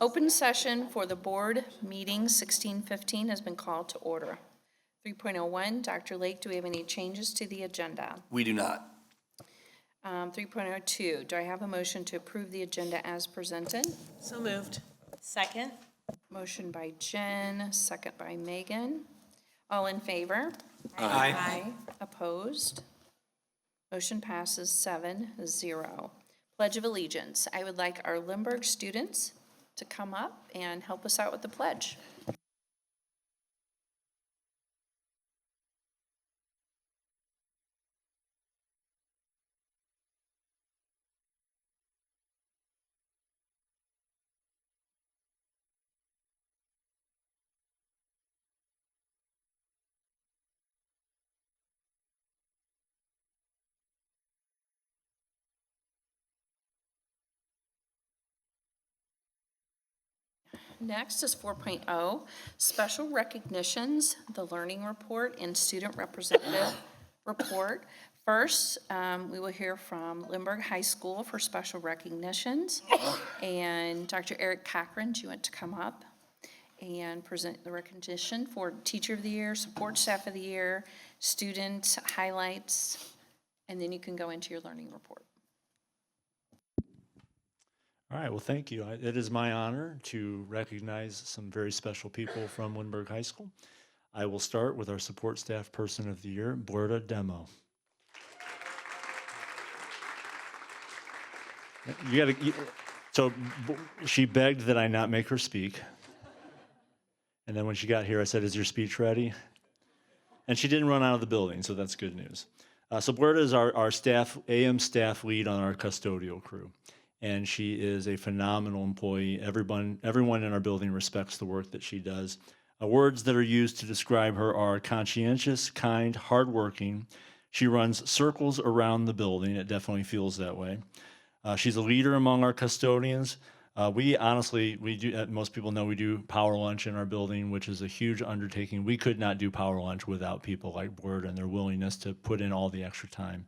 Open session for the board meeting 1615 has been called to order. 3.01, Dr. Lake, do we have any changes to the agenda? We do not. 3.02, do I have a motion to approve the agenda as presented? So moved. Second? Motion by Jen, second by Megan. All in favor? Aye. Opposed? Motion passes 7-0. Pledge of Allegiance. I would like our Lindbergh students to come up and help us out with the pledge. Next is 4.0, special recognitions, the learning report and student representative report. First, we will hear from Lindbergh High School for special recognitions. And Dr. Eric Cochran, do you want to come up and present the recognition for Teacher of the Year, Support Staff of the Year, student highlights, and then you can go into your learning report. All right, well, thank you. It is my honor to recognize some very special people from Lindbergh High School. I will start with our Support Staff Person of the Year, Borda Demo. She begged that I not make her speak. And then when she got here, I said, "Is your speech ready?" And she didn't run out of the building, so that's good news. So Borda is our staff, AM staff lead on our custodial crew. And she is a phenomenal employee. Everyone in our building respects the work that she does. Words that are used to describe her are conscientious, kind, hardworking. She runs circles around the building. It definitely feels that way. She's a leader among our custodians. We do, most people know we do power lunch in our building, which is a huge undertaking. We could not do power lunch without people like Borda and their willingness to put in all the extra time.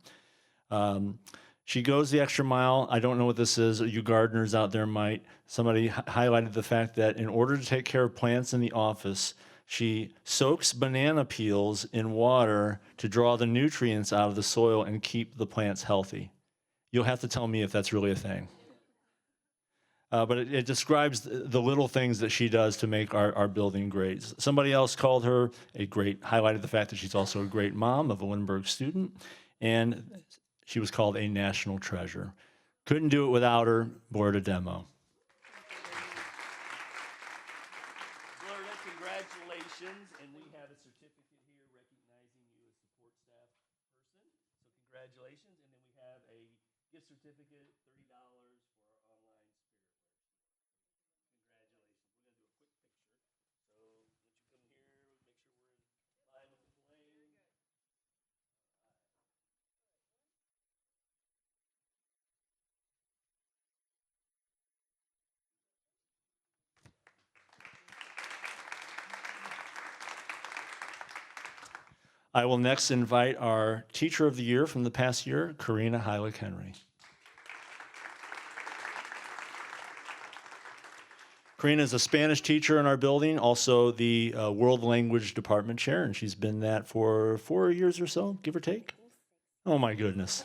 She goes the extra mile. I don't know what this is. You gardeners out there might. Somebody highlighted the fact that in order to take care of plants in the office, she soaks banana peels in water to draw the nutrients out of the soil and keep the plants healthy. You'll have to tell me if that's really a thing. But it describes the little things that she does to make our building great. Somebody else called her highlighted the fact that she's also a great mom of a Lindbergh student. And she was called a national treasure. Couldn't do it without her. Borda Demo. Borda, congratulations. And we have a certificate here recognizing you as support staff person. So congratulations. And then we have a gift certificate, $30 for our online spirit work. Congratulations. We're going to do a quick picture. So once you come here, make sure we're in line with the plane. I will next invite our Teacher of the Year from the past year, Karina Heilig-Henry. Karina is a Spanish teacher in our building, also the World Language Department Chair, and she's been that for 4 years or so, give or take. Oh my goodness.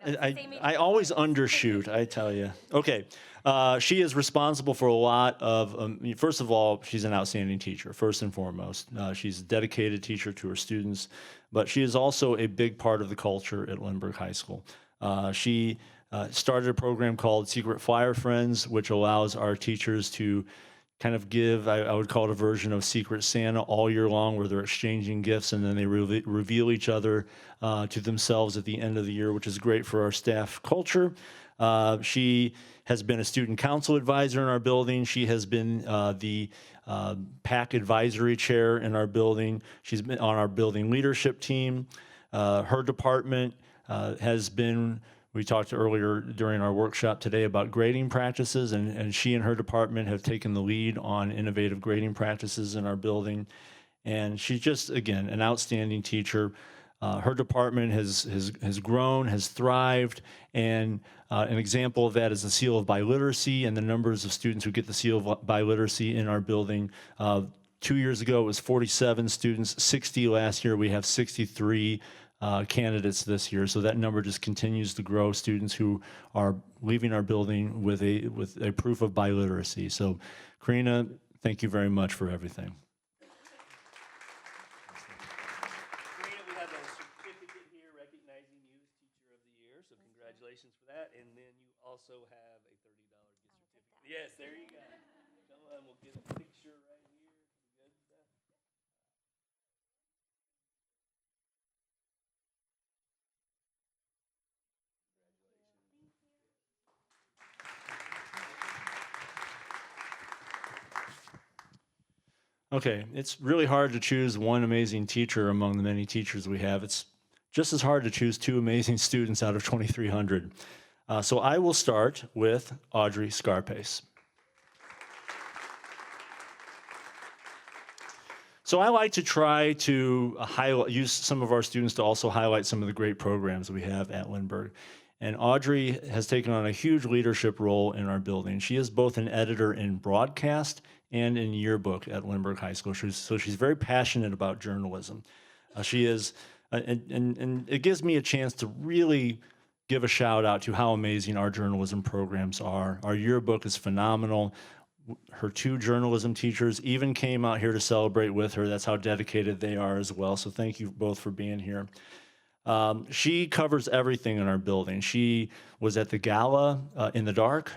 I always undershoot, I tell you. Okay, she is responsible for a lot of, first of all, she's an outstanding teacher, first and foremost. She's a dedicated teacher to her students, but she is also a big part of the culture at Lindbergh High School. She started a program called Secret Flyer Friends, which allows our teachers to kind of give, I would call it a version of Secret Santa all year long, where they're exchanging gifts and then they reveal each other to themselves at the end of the year, which is great for our staff culture. She has been a student council advisor in our building. She has been the PAC advisory chair in our building. She's been on our building leadership team. Her department has been, we talked earlier during our workshop today about grading practices, and she and her department have taken the lead on innovative grading practices in our building. And she's just, again, an outstanding teacher. Her department has grown, has thrived, and an example of that is the Seal of Biliteracy and the numbers of students who get the Seal of Biliteracy in our building. 2 years ago, it was 47 students, 60 last year. We have 63 candidates this year, so that number just continues to grow. Students who are leaving our building with a proof of biliteracy. So, Karina, thank you very much for everything. Karina, we have a certificate here recognizing you as Teacher of the Year, so congratulations for that. And then you also have a $30 gift certificate. Yes, there you go. Come on, we'll get a picture right here. Good stuff. Okay, it's really hard to choose one amazing teacher among the many teachers we have. It's just as hard to choose two amazing students out of 2,300. So I will start with Audrey Scarpace. So I like to try to use some of our students to also highlight some of the great programs we have at Lindbergh. And Audrey has taken on a huge leadership role in our building. She is both an editor in broadcast and in yearbook at Lindbergh High School. So she's very passionate about journalism. She is, and it gives me a chance to really give a shout out to how amazing our journalism programs are. Our yearbook is phenomenal. Her two journalism teachers even came out here to celebrate with her. That's how dedicated they are as well. So thank you both for being here. She covers everything in our building. She was at the gala in the dark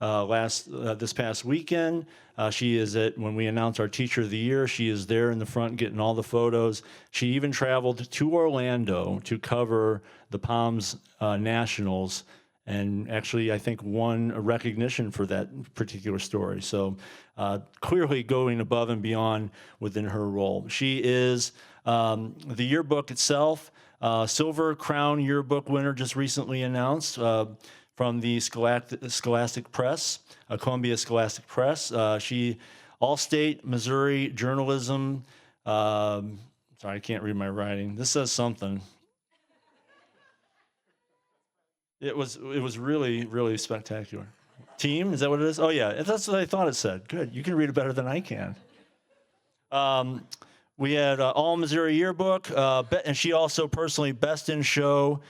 this past weekend. She is when we announced our Teacher of the Year, she is there in the front getting all the photos. She even traveled to Orlando to cover the Palms Nationals, and actually, I think, won a recognition for that particular story. So clearly going above and beyond within her role. She is the yearbook itself. Silver Crown Yearbook winner just recently announced from the Scholastic Press, Columbia Scholastic Press. She All-State Missouri Journalism. Sorry, I can't read my writing. This says something. It was really, really spectacular. Team, is that what it is? Oh yeah, that's what I thought it said. Good, you can read it better than I can. We had All Missouri Yearbook, and she also personally Best in Show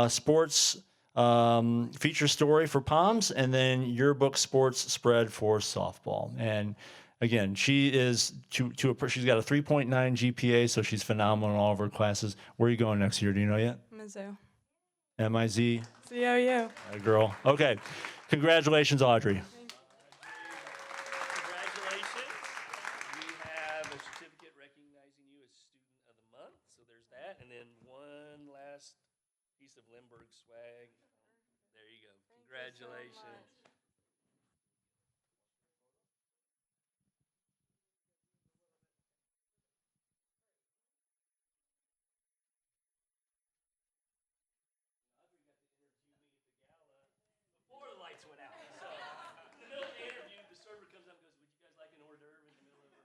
Sports feature story for Palms, and then Yearbook Sports Spread for softball. And again, she is she's got a 3.9 GPA, so she's phenomenal in all of her classes. Where are you going next year? Do you know yet? Mizzou. M-I-Z? COU. Girl. Okay. Congratulations, Audrey. Congratulations. We have a certificate recognizing you as Student of the Month, so there's that. And then one last piece of Lindbergh swag. There you go. Congratulations. Before the lights went out. So in the middle of the interview, the server comes up and goes, "Would you guys like an hors d'oeuvre in the middle of it?"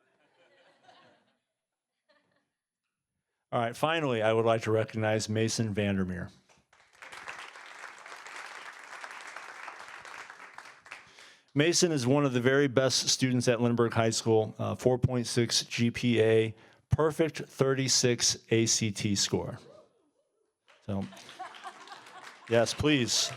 All right. Finally, I would like to recognize Mason Vandermeer. Mason is one of the very best students at Lindbergh High School, 4.6 GPA, perfect 36 ACT score. So, yes, please.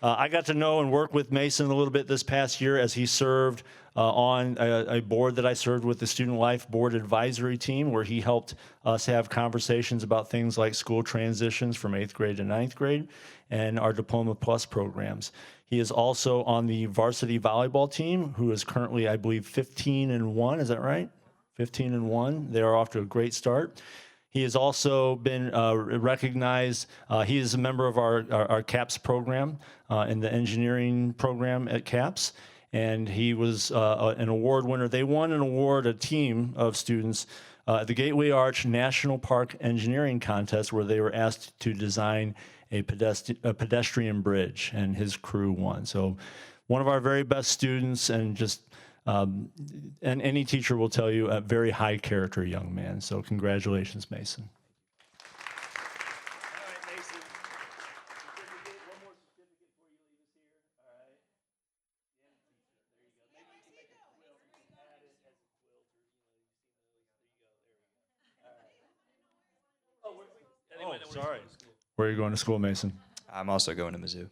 I got to know and work with Mason a little bit this past year as he served on a board that I served with, the Student Life Board Advisory Team, where he helped us have conversations about things like school transitions from 8th grade to 9th grade and our Diploma Plus programs. He is also on the varsity volleyball team, who is currently, I believe, 15-1. Is that right? 15-1. They are off to a great start. He has also been recognized. He is a member of our CAPS program in the engineering program at CAPS, and he was an award winner. They won an award, a team of students, at the Gateway Arch National Park Engineering Contest, where they were asked to design a pedestrian bridge, and his crew won. So one of our very best students, and just and any teacher will tell you, a very high character young man. So congratulations, Mason. Sorry. Where are you going to school, Mason? I'm also going to Mizzou.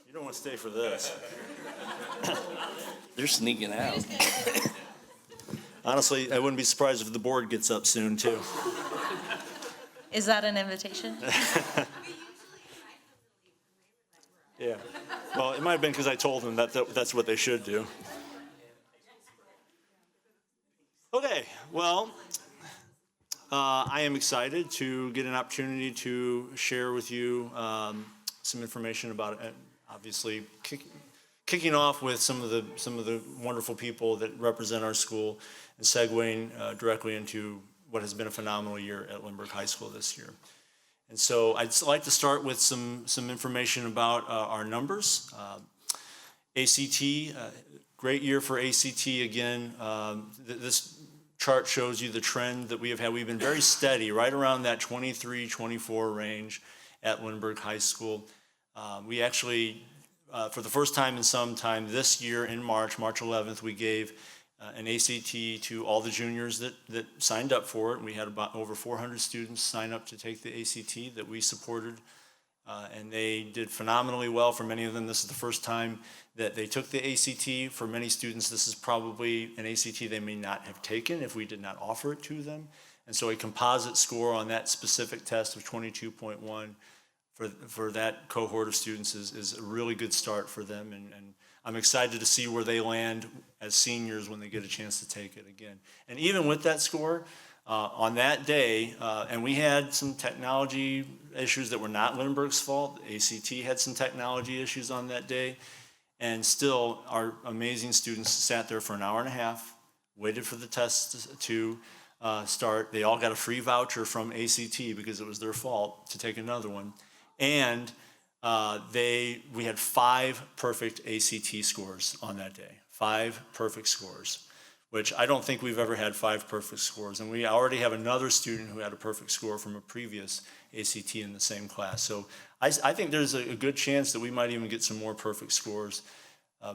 You don't want to stay for this. They're sneaking out. Honestly, I wouldn't be surprised if the board gets up soon, too. Is that an invitation? Yeah. Well, it might have been because I told them that's what they should do. Okay, well, I am excited to get an opportunity to share with you some information about it. Obviously, kicking off with some of the wonderful people that represent our school, and segueing directly into what has been a phenomenal year at Lindbergh High School this year. And so I'd like to start with some information about our numbers. ACT, great year for ACT again. This chart shows you the trend that we have had. We've been very steady, right around that 23, 24 range at Lindbergh High School. We actually, for the first time in some time this year in March 11th, we gave an ACT to all the juniors that signed up for it. We had about over 400 students sign up to take the ACT that we supported, and they did phenomenally well. For many of them, this is the first time that they took the ACT. For many students, this is probably an ACT they may not have taken if we did not offer it to them. And so a composite score on that specific test of 22.1 for that cohort of students is a really good start for them, and I'm excited to see where they land as seniors when they get a chance to take it again. And even with that score, on that day, and we had some technology issues that were not Lindbergh's fault. ACT had some technology issues on that day, and still our amazing students sat there for an hour and a half, waited for the test to start. They all got a free voucher from ACT because it was their fault to take another one. And we had 5 perfect ACT scores on that day. 5 perfect scores, which I don't think we've ever had 5 perfect scores. And we already have another student who had a perfect score from a previous ACT in the same class. So I think there's a good chance that we might even get some more perfect scores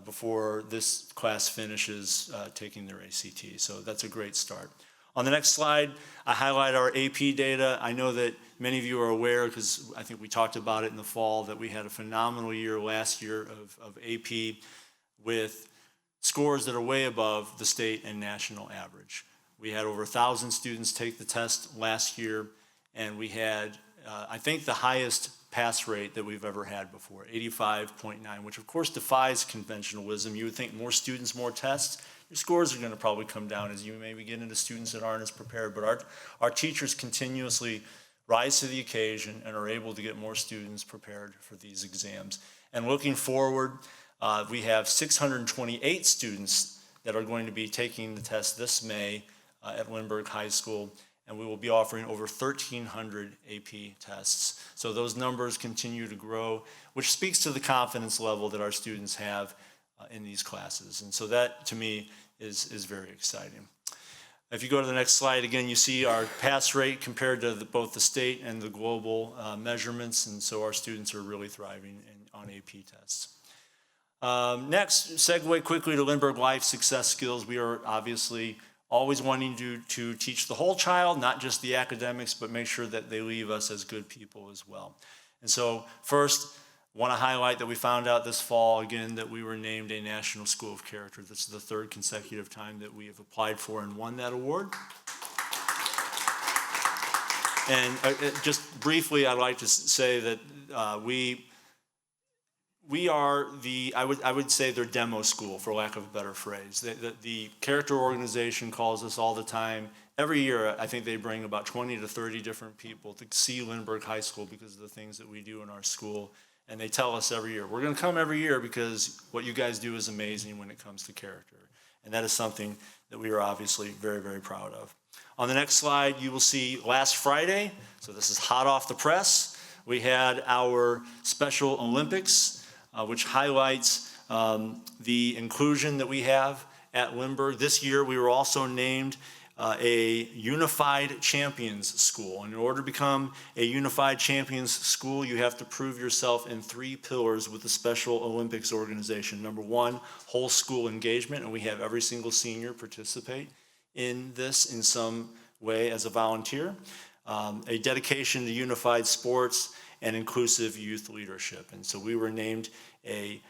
before this class finishes taking their ACT. So that's a great start. On the next slide, I highlight our AP data. I know that many of you are aware, because I think we talked about it in the fall, that we had a phenomenal year last year of AP with scores that are way above the state and national average. We had over 1,000 students take the test last year, and we had, I think, the highest pass rate that we've ever had before, 85.9, which of course defies conventional wisdom. You would think more students, more tests, your scores are going to probably come down as you maybe get into students that aren't as prepared. But our teachers continuously rise to the occasion and are able to get more students prepared for these exams. And looking forward, we have 628 students that are going to be taking the test this May at Lindbergh High School, and we will be offering over 1,300 AP tests. So those numbers continue to grow, which speaks to the confidence level that our students have in these classes. And so that, to me, is very exciting. If you go to the next slide, again, you see our pass rate compared to both the state and the global measurements, and so our students are really thriving on AP tests. Next, segue quickly to Lindbergh Life Success Skills. We are obviously always wanting to teach the whole child, not just the academics, but make sure that they leave us as good people as well. And so first, want to highlight that we found out this fall, again, that we were named a National School of Character. This is the 3rd consecutive time that we have applied for and won that award. And just briefly, I'd like to say that we are I would say they're demo school, for lack of a better phrase. The character organization calls us all the time. Every year, I think they bring about 20 to 30 different people to see Lindbergh High School because of the things that we do in our school. And they tell us every year, we're going to come every year because what you guys do is amazing when it comes to character. And that is something that we are obviously very, very proud of. On the next slide, you will see last Friday, so this is hot off the press, we had our Special Olympics, which highlights the inclusion that we have at Lindbergh. This year, we were also named a Unified Champions School. And in order to become a Unified Champions School, you have to prove yourself in 3 pillars with the Special Olympics organization. Number 1, whole school engagement, and we have every single senior participate in this in some way as a volunteer. A dedication to unified sports and inclusive youth leadership. And so we were named a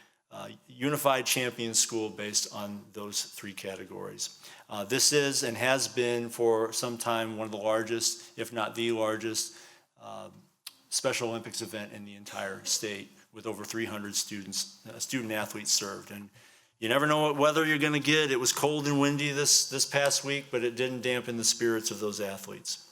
Unified Champions School based on those 3 categories. This is and has been for some time one of the largest, if not the largest, Special Olympics event in the entire state, with over 300 student athletes served. And you never know what weather you're going to get. It was cold and windy this past week, but it didn't dampen the spirits of those athletes.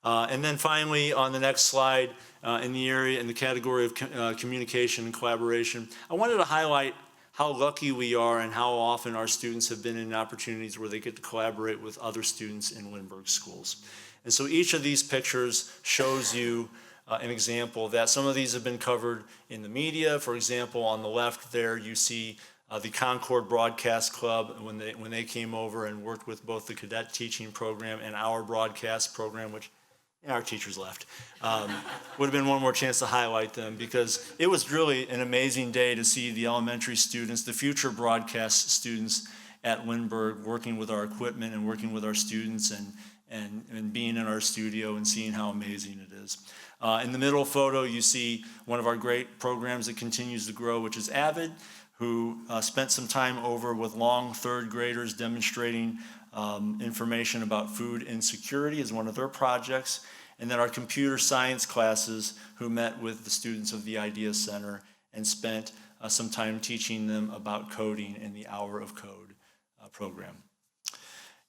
And then finally, on the next slide, in the category of communication and collaboration, I wanted to highlight how lucky we are and how often our students have been in opportunities where they get to collaborate with other students in Lindbergh schools. And so each of these pictures shows you an example of that. Some of these have been covered in the media. For example, on the left there, you see the Concord Broadcast Club when they came over and worked with both the cadet teaching program and our broadcast program, which our teachers left. Would have been one more chance to highlight them, because it was really an amazing day to see the elementary students, the future broadcast students at Lindbergh, working with our equipment and working with our students and being in our studio and seeing how amazing it is. In the middle photo, you see one of our great programs that continues to grow, which is AVID, who spent some time over with long 3rd graders demonstrating information about food insecurity as one of their projects. And then our computer science classes, who met with the students of the Idea Center and spent some time teaching them about coding in the Hour of Code program.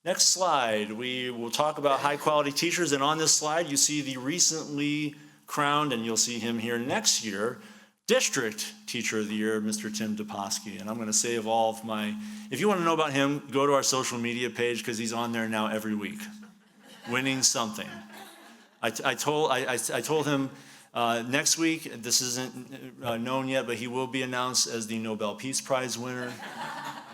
Next slide, we will talk about high quality teachers. And on this slide, you see the recently crowned, and you'll see him here next year, District Teacher of the Year, Mr. Tim Doposky. And I'm going to save all of my, if you want to know about him, go to our social media page, because he's on there now every week, winning something. I told him next week, this isn't known yet, but he will be announced as the Nobel Peace Prize winner.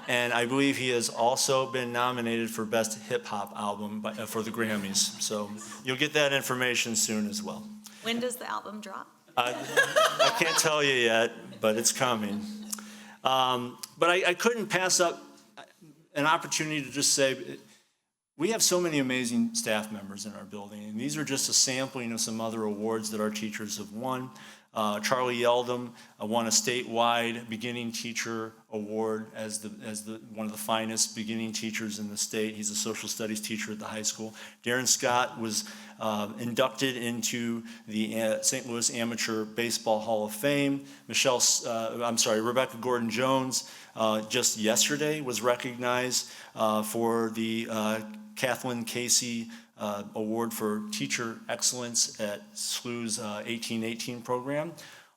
And I believe he has also been nominated for Best Hip Hop Album for the Grammys. So you'll get that information soon as well. When does the album drop? I can't tell you yet, but it's coming. But I couldn't pass up an opportunity to just say, we have so many amazing staff members in our building, and these are just a sampling of some other awards that our teachers have won. Charlie Yeldum won a statewide beginning teacher award as one of the finest beginning teachers in the state. He's a social studies teacher at the high school. Darren Scott was inducted into the St. Louis Amateur Baseball Hall of Fame. Rebecca Gordon-Jones just yesterday was recognized for the Kathleen Casey Award for Teacher Excellence at SLU's 1818 program.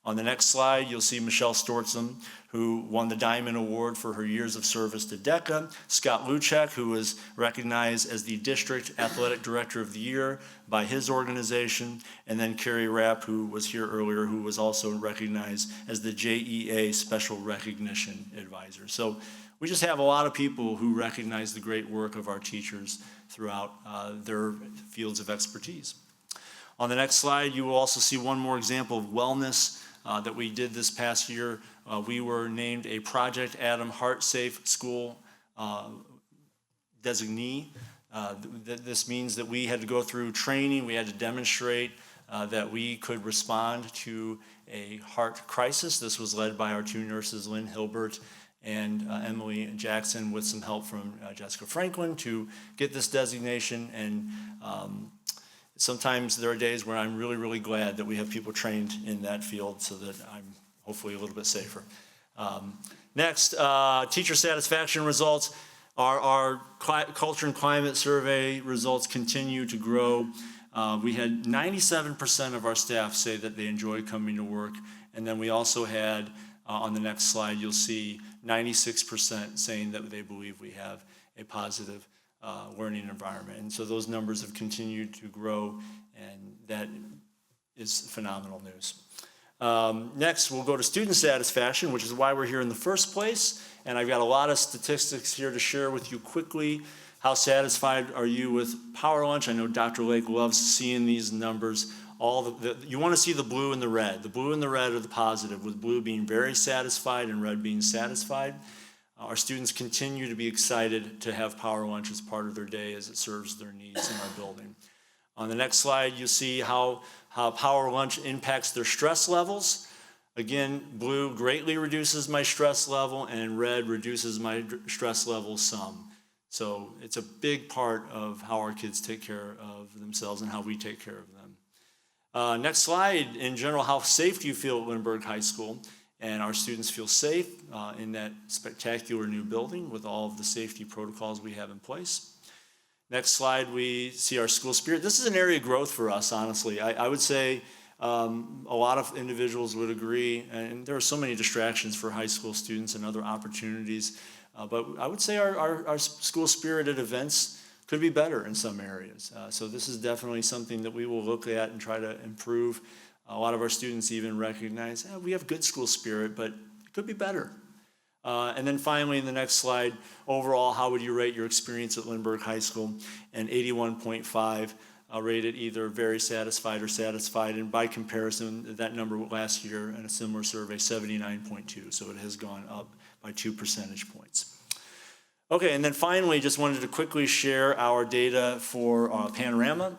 On the next slide, you'll see Michelle Stortzum, who won the Diamond Award for her years of service to DECA. Scott Luchek, who was recognized as the District Athletic Director of the Year by his organization. And then Carrie Rapp, who was here earlier, who was also recognized as the JEA Special Recognition Advisor. So we just have a lot of people who recognize the great work of our teachers throughout their fields of expertise. On the next slide, you will also see one more example of wellness that we did this past year. We were named a Project Adam Heart Safe School designee. This means that we had to go through training. We had to demonstrate that we could respond to a heart crisis. This was led by our 2 nurses, Lynn Hilbert and Emily Jackson, with some help from Jessica Franklin to get this designation. And sometimes there are days where I'm really, really glad that we have people trained in that field so that I'm hopefully a little bit safer. Next, teacher satisfaction results. Our culture and climate survey results continue to grow. We had 97% of our staff say that they enjoy coming to work. And then we also had, on the next slide, you'll see 96% saying that they believe we have a positive learning environment. And so those numbers have continued to grow, and that is phenomenal news. Next, we'll go to student satisfaction, which is why we're here in the first place. And I've got a lot of statistics here to share with you quickly. How satisfied are you with Power Lunch? I know Dr. Lake loves seeing these numbers. You want to see the blue and the red. The blue and the red are the positive, with blue being very satisfied and red being satisfied. Our students continue to be excited to have Power Lunch as part of their day as it serves their needs in our building. On the next slide, you'll see how Power Lunch impacts their stress levels. Again, blue greatly reduces my stress level, and red reduces my stress level some. So it's a big part of how our kids take care of themselves and how we take care of them. Next slide, in general, how safe do you feel at Lindbergh High School? And our students feel safe in that spectacular new building with all of the safety protocols we have in place. Next slide, we see our school spirit. This is an area of growth for us, honestly. I would say a lot of individuals would agree, and there are so many distractions for high school students and other opportunities, but I would say our school spirit at events could be better in some areas. So this is definitely something that we will look at and try to improve. A lot of our students even recognize, we have good school spirit, but it could be better. And then finally, in the next slide, overall, how would you rate your experience at Lindbergh High School? And 81.5 rated either very satisfied or satisfied. And by comparison, that number last year in a similar survey, 79.2. So it has gone up by 2 percentage points. Okay, and then finally, just wanted to quickly share our data for Panorama.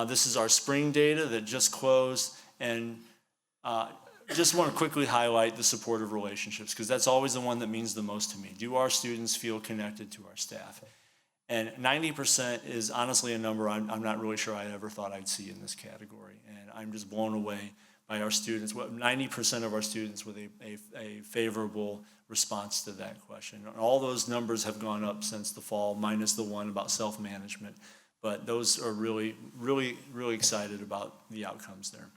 This is our spring data that just closed, and just want to quickly highlight the supportive relationships, because that's always the one that means the most to me. Do our students feel connected to our staff? And 90% is honestly a number I'm not really sure I ever thought I'd see in this category. And I'm just blown away by our students. 90% of our students with a favorable response to that question. And all those numbers have gone up since the fall, minus the one about self-management. But those are really, really, really excited about the outcomes there.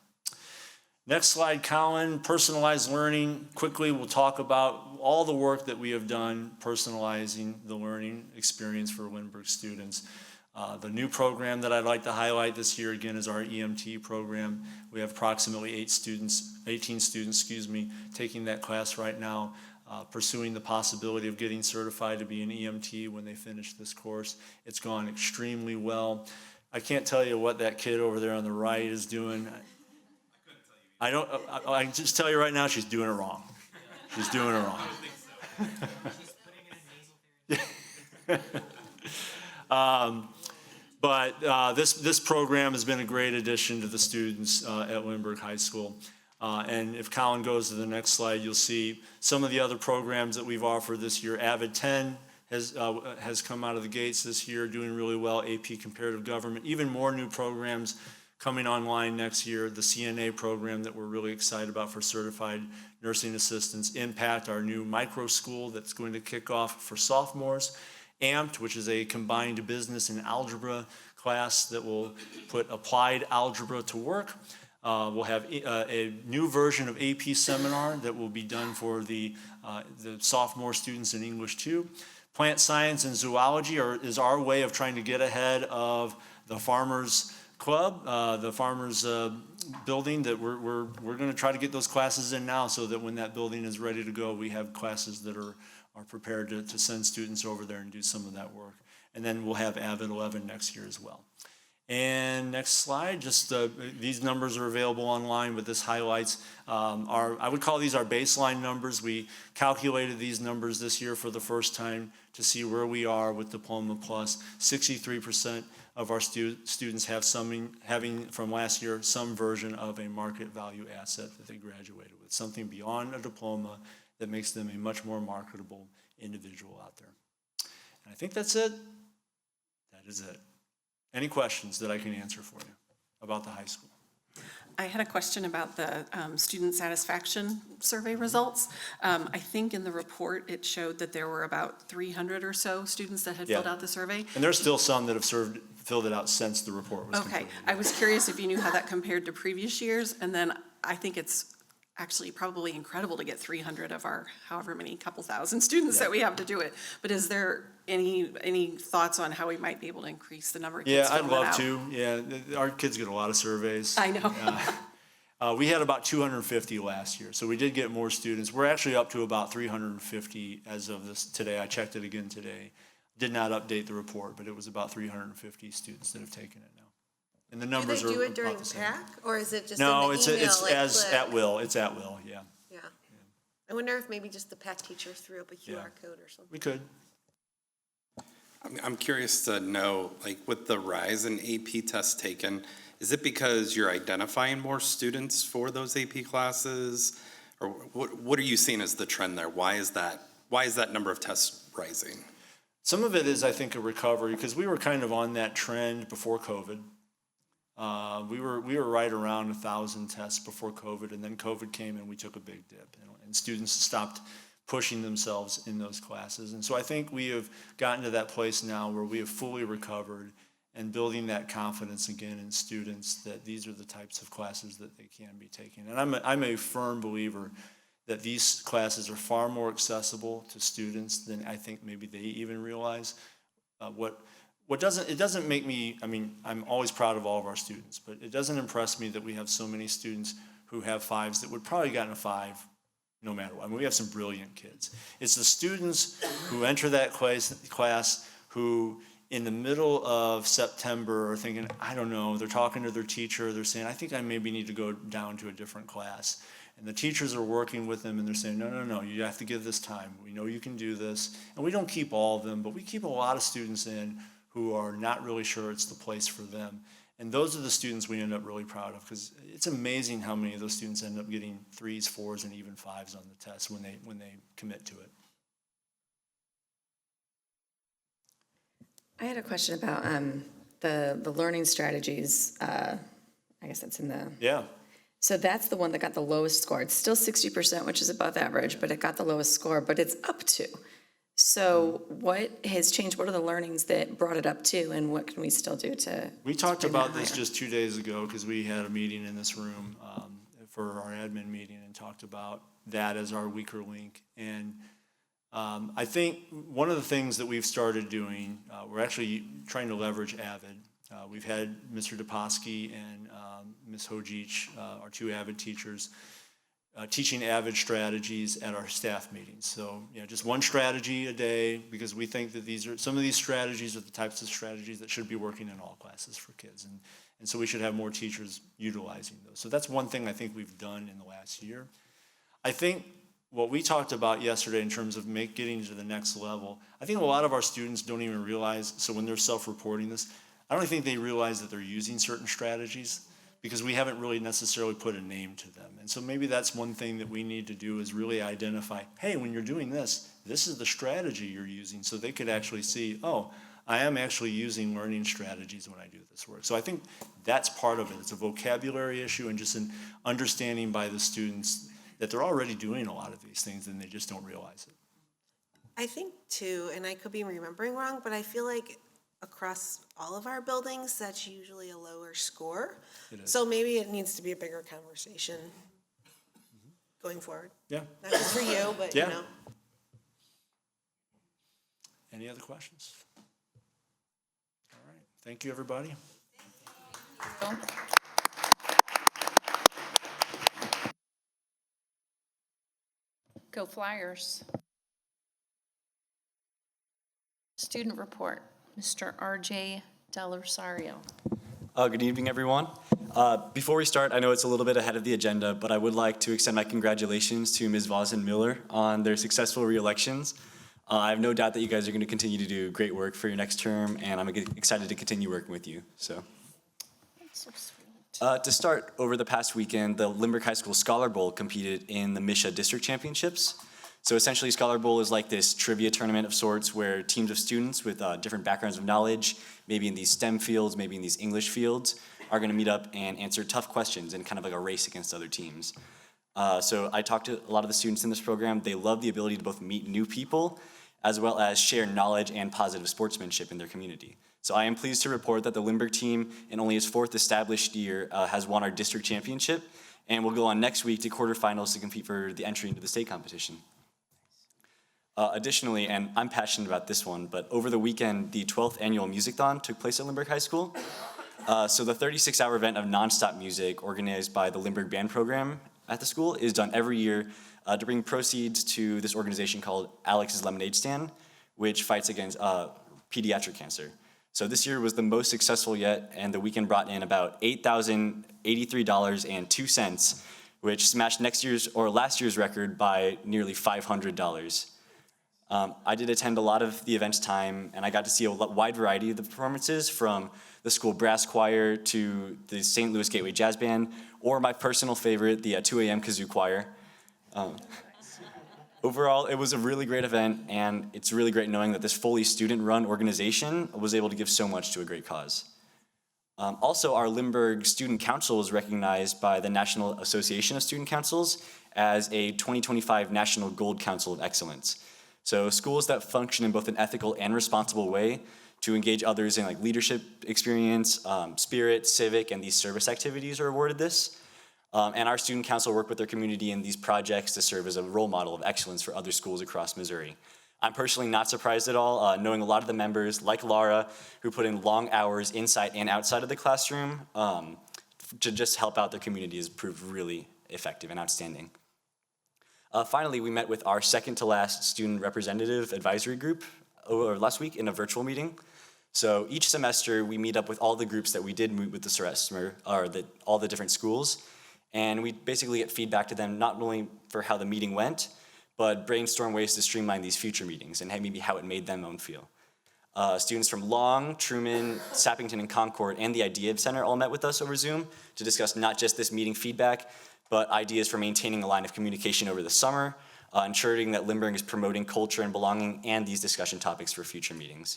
Next slide, Colin, personalized learning. Quickly, we'll talk about all the work that we have done personalizing the learning experience for Lindbergh students. The new program that I'd like to highlight this year, again, is our EMT program. We have approximately 18 students, taking that class right now, pursuing the possibility of getting certified to be an EMT when they finish this course. It's gone extremely well. I can't tell you what that kid over there on the right is doing. I can just tell you right now, she's doing it wrong. She's doing it wrong. I don't think so. She's putting in a nasal But this program has been a great addition to the students at Lindbergh High School. And if Colin goes to the next slide, you'll see some of the other programs that we've offered this year. Avid 10 has come out of the gates this year, doing really well. AP Comparative Government, even more new programs coming online next year. The CNA program that we're really excited about for certified nursing assistants. Impact, our new micro school that's going to kick off for sophomores. AMPed, which is a combined business and algebra class that will put applied algebra to work. We'll have a new version of AP Seminar that will be done for the sophomore students in English 2. Plant science and zoology is our way of trying to get ahead of the Farmers Club, the Farmers building, that we're going to try to get those classes in now, so that when that building is ready to go, we have classes that are prepared to send students over there and do some of that work. And then we'll have Avid 11 next year as well. And next slide, just these numbers are available online, but this highlights I would call these our baseline numbers. We calculated these numbers this year for the first time to see where we are with Diploma Plus. 63% of our students have having from last year some version of a market value asset that they graduated with, something beyond a diploma that makes them a much more marketable individual out there. And I think that's it. That is it. Any questions that I can answer for you about the high school? I had a question about the student satisfaction survey results. I think in the report, it showed that there were about 300 or so students that had filled out the survey. And there's still some that have filled it out since the report was completed. Okay, I was curious if you knew how that compared to previous years, and then I think it's actually probably incredible to get 300 of our however many couple thousand students that we have to do it. But is there any thoughts on how we might be able to increase the number of kids Yeah, I'd filling it love out? to. Yeah, our kids get a lot of surveys. I know. We had about 250 last year, so we did get more students. We're actually up to about 350 as of this today. I checked it again today. Did not update the report, but it was about 350 students that have taken it now. And the Do numbers they are do it about during the same. PAC, or is it just in the No, email? it's like as click? at will. It's at will, yeah. Yeah. I wonder if maybe just the PAC teacher threw up a QR Yeah. code or something. We could. I'm curious to know, like, with the rise in AP tests taken, is it because you're identifying more students for those AP classes? Or what are you seeing as the trend there? Why is that number of tests rising? Some of it is, I think, a recovery, because we were kind of on that trend before COVID. We were right around 1,000 tests before COVID, and then COVID came and we took a big dip, and students stopped pushing themselves in those classes. And so I think we have gotten to that place now where we have fully recovered and building that confidence again in students that these are the types of classes that they can be taking. And I'm a firm believer that these classes are far more accessible to students than I think maybe they even realize. It doesn't make me, I mean, I'm always proud of all of our students, but it doesn't impress me that we have so many students who have fives that would probably gotten a 5 no matter what. I mean, we have some brilliant kids. It's the students who enter that class who in the middle of September are thinking, I don't know, they're talking to their teacher, they're saying, I think I maybe need to go down to a different class. And the teachers are working with them and they're saying, no, you have to give this time. We know you can do this. And we don't keep all of them, but we keep a lot of students in who are not really sure it's the place for them. And those are the students we end up really proud of, because it's amazing how many of those students end up getting 3s, 4s, and even 5s on the test when they commit to it. I had a question about the learning strategies. I guess that's in the, Yeah. so that's the one that got the lowest score. It's still 60%, which is above average, but it got the lowest score, but it's up to. So what has changed? What are the learnings that brought it up to, and what can we still do to? We talked bring that about this higher? just 2 days ago because we had a meeting in this room for our admin meeting and talked about that as our weaker link. And I think one of the things that we've started doing, we're actually trying to leverage AVID. We've had Mr. Duposky and Ms. Hojich, our 2 AVID teachers, teaching AVID strategies at our staff meetings. So, just one strategy a day, because we think that some of these strategies are the types of strategies that should be working in all classes for kids. And so we should have more teachers utilizing those. So that's one thing I think we've done in the last year. I think what we talked about yesterday in terms of getting to the next level, I think a lot of our students don't even realize, so when they're self-reporting this, I don't think they realize that they're using certain strategies because we haven't really necessarily put a name to them. And so maybe that's one thing that we need to do is really identify, hey, when you're doing this, this is the strategy you're using, so they could actually see, oh, I am actually using learning strategies when I do this work. So I think that's part of it. It's a vocabulary issue and just an understanding by the students that they're already doing a lot of these things and they just don't realize it. I think too, and I could be remembering wrong, but I feel like across all of our buildings, that's usually a lower score. It is. So maybe it needs to be a bigger conversation going forward. Yeah. Not just for you, but you Yeah. know. Any other questions? All right. Thank you, everybody. Go Flyers. Student report, Mr. RJ Del Rosario. Good evening, everyone. Before we start, I know it's a little bit ahead of the agenda, but I would like to extend my congratulations to Ms. Voss and Miller on their successful re-elections. I have no doubt that you guys are going to continue to do great work for your next term, and I'm excited to continue working with you. So, That's so sweet. to start, over the past weekend, the Lindbergh High School Scholar Bowl competed in the Misha District Championships. So essentially, Scholar Bowl is like this trivia tournament of sorts where teams of students with different backgrounds of knowledge, maybe in these STEM fields, maybe in these English fields, are going to meet up and answer tough questions in kind of like a race against other teams. So I talked to a lot of the students in this program. They love the ability to both meet new people as well as share knowledge and positive sportsmanship in their community. So I am pleased to report that the Lindbergh team, in only its 4th established year, has won our district championship, and will go on next week to quarterfinals to compete for the entry into the state competition. Additionally, and I'm passionate about this one, but over the weekend, the 12th annual Music-thon took place at Lindbergh High School. So the 36-hour event of nonstop music organized by the Lindbergh Band Program at the school is done every year to bring proceeds to this organization called Alex's Lemonade Stand, which fights against pediatric cancer. So this year was the most successful yet, and the weekend brought in about $8,083.02, which smashed last year's record by nearly $500. I did attend a lot of the event's time, and I got to see a wide variety of the performances, from the school brass choir to the St. Louis Gateway Jazz Band, or my personal favorite, the 2 a.m. Kazoo Choir. Overall, it was a really great event, and it's really great knowing that this fully student-run organization was able to give so much to a great cause. Also, our Lindbergh Student Council was recognized by the National Association of Student Councils as a 2025 National Gold Council of Excellence. So schools that function in both an ethical and responsible way to engage others in leadership experience, spirit, civic, and these service activities are awarded this. And our student council work with their community in these projects to serve as a role model of excellence for other schools across Missouri. I'm personally not surprised at all, knowing a lot of the members, like Laura, who put in long hours inside and outside of the classroom to just help out their community has proved really effective and outstanding. Finally, we met with our second to last student representative advisory group last week in a virtual meeting. So each semester, we meet up with all the groups that we did meet with the semester, or all the different schools, and we basically get feedback to them, not only for how the meeting went, but brainstorm ways to streamline these future meetings and maybe how it made them own feel. Students from Long, Truman, Sappington, and Concord, and the Idea Center all met with us over Zoom to discuss not just this meeting feedback, but ideas for maintaining a line of communication over the summer, ensuring that Lindbergh is promoting culture and belonging, and these discussion topics for future meetings.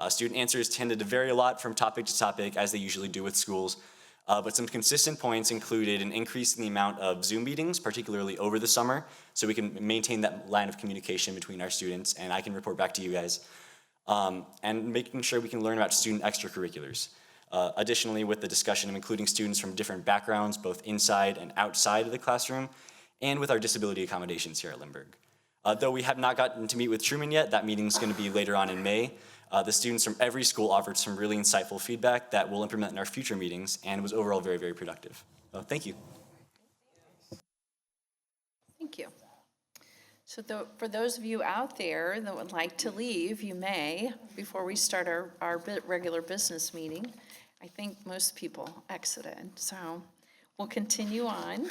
Student answers tended to vary a lot from topic to topic, as they usually do with schools, but some consistent points included an increase in the amount of Zoom meetings, particularly over the summer, so we can maintain that line of communication between our students, and I can report back to you guys, and making sure we can learn about student extracurriculars. Additionally, with the discussion of including students from different backgrounds, both inside and outside of the classroom, and with our disability accommodations here at Lindbergh. Though we have not gotten to meet with Truman yet, that meeting is going to be later on in May. The students from every school offered some really insightful feedback that we'll implement in our future meetings, and was overall very, very productive. Thank you. Thank you. So for those of you out there that would like to leave, you may, before we start our regular business meeting. I think most people exited, so we'll continue on.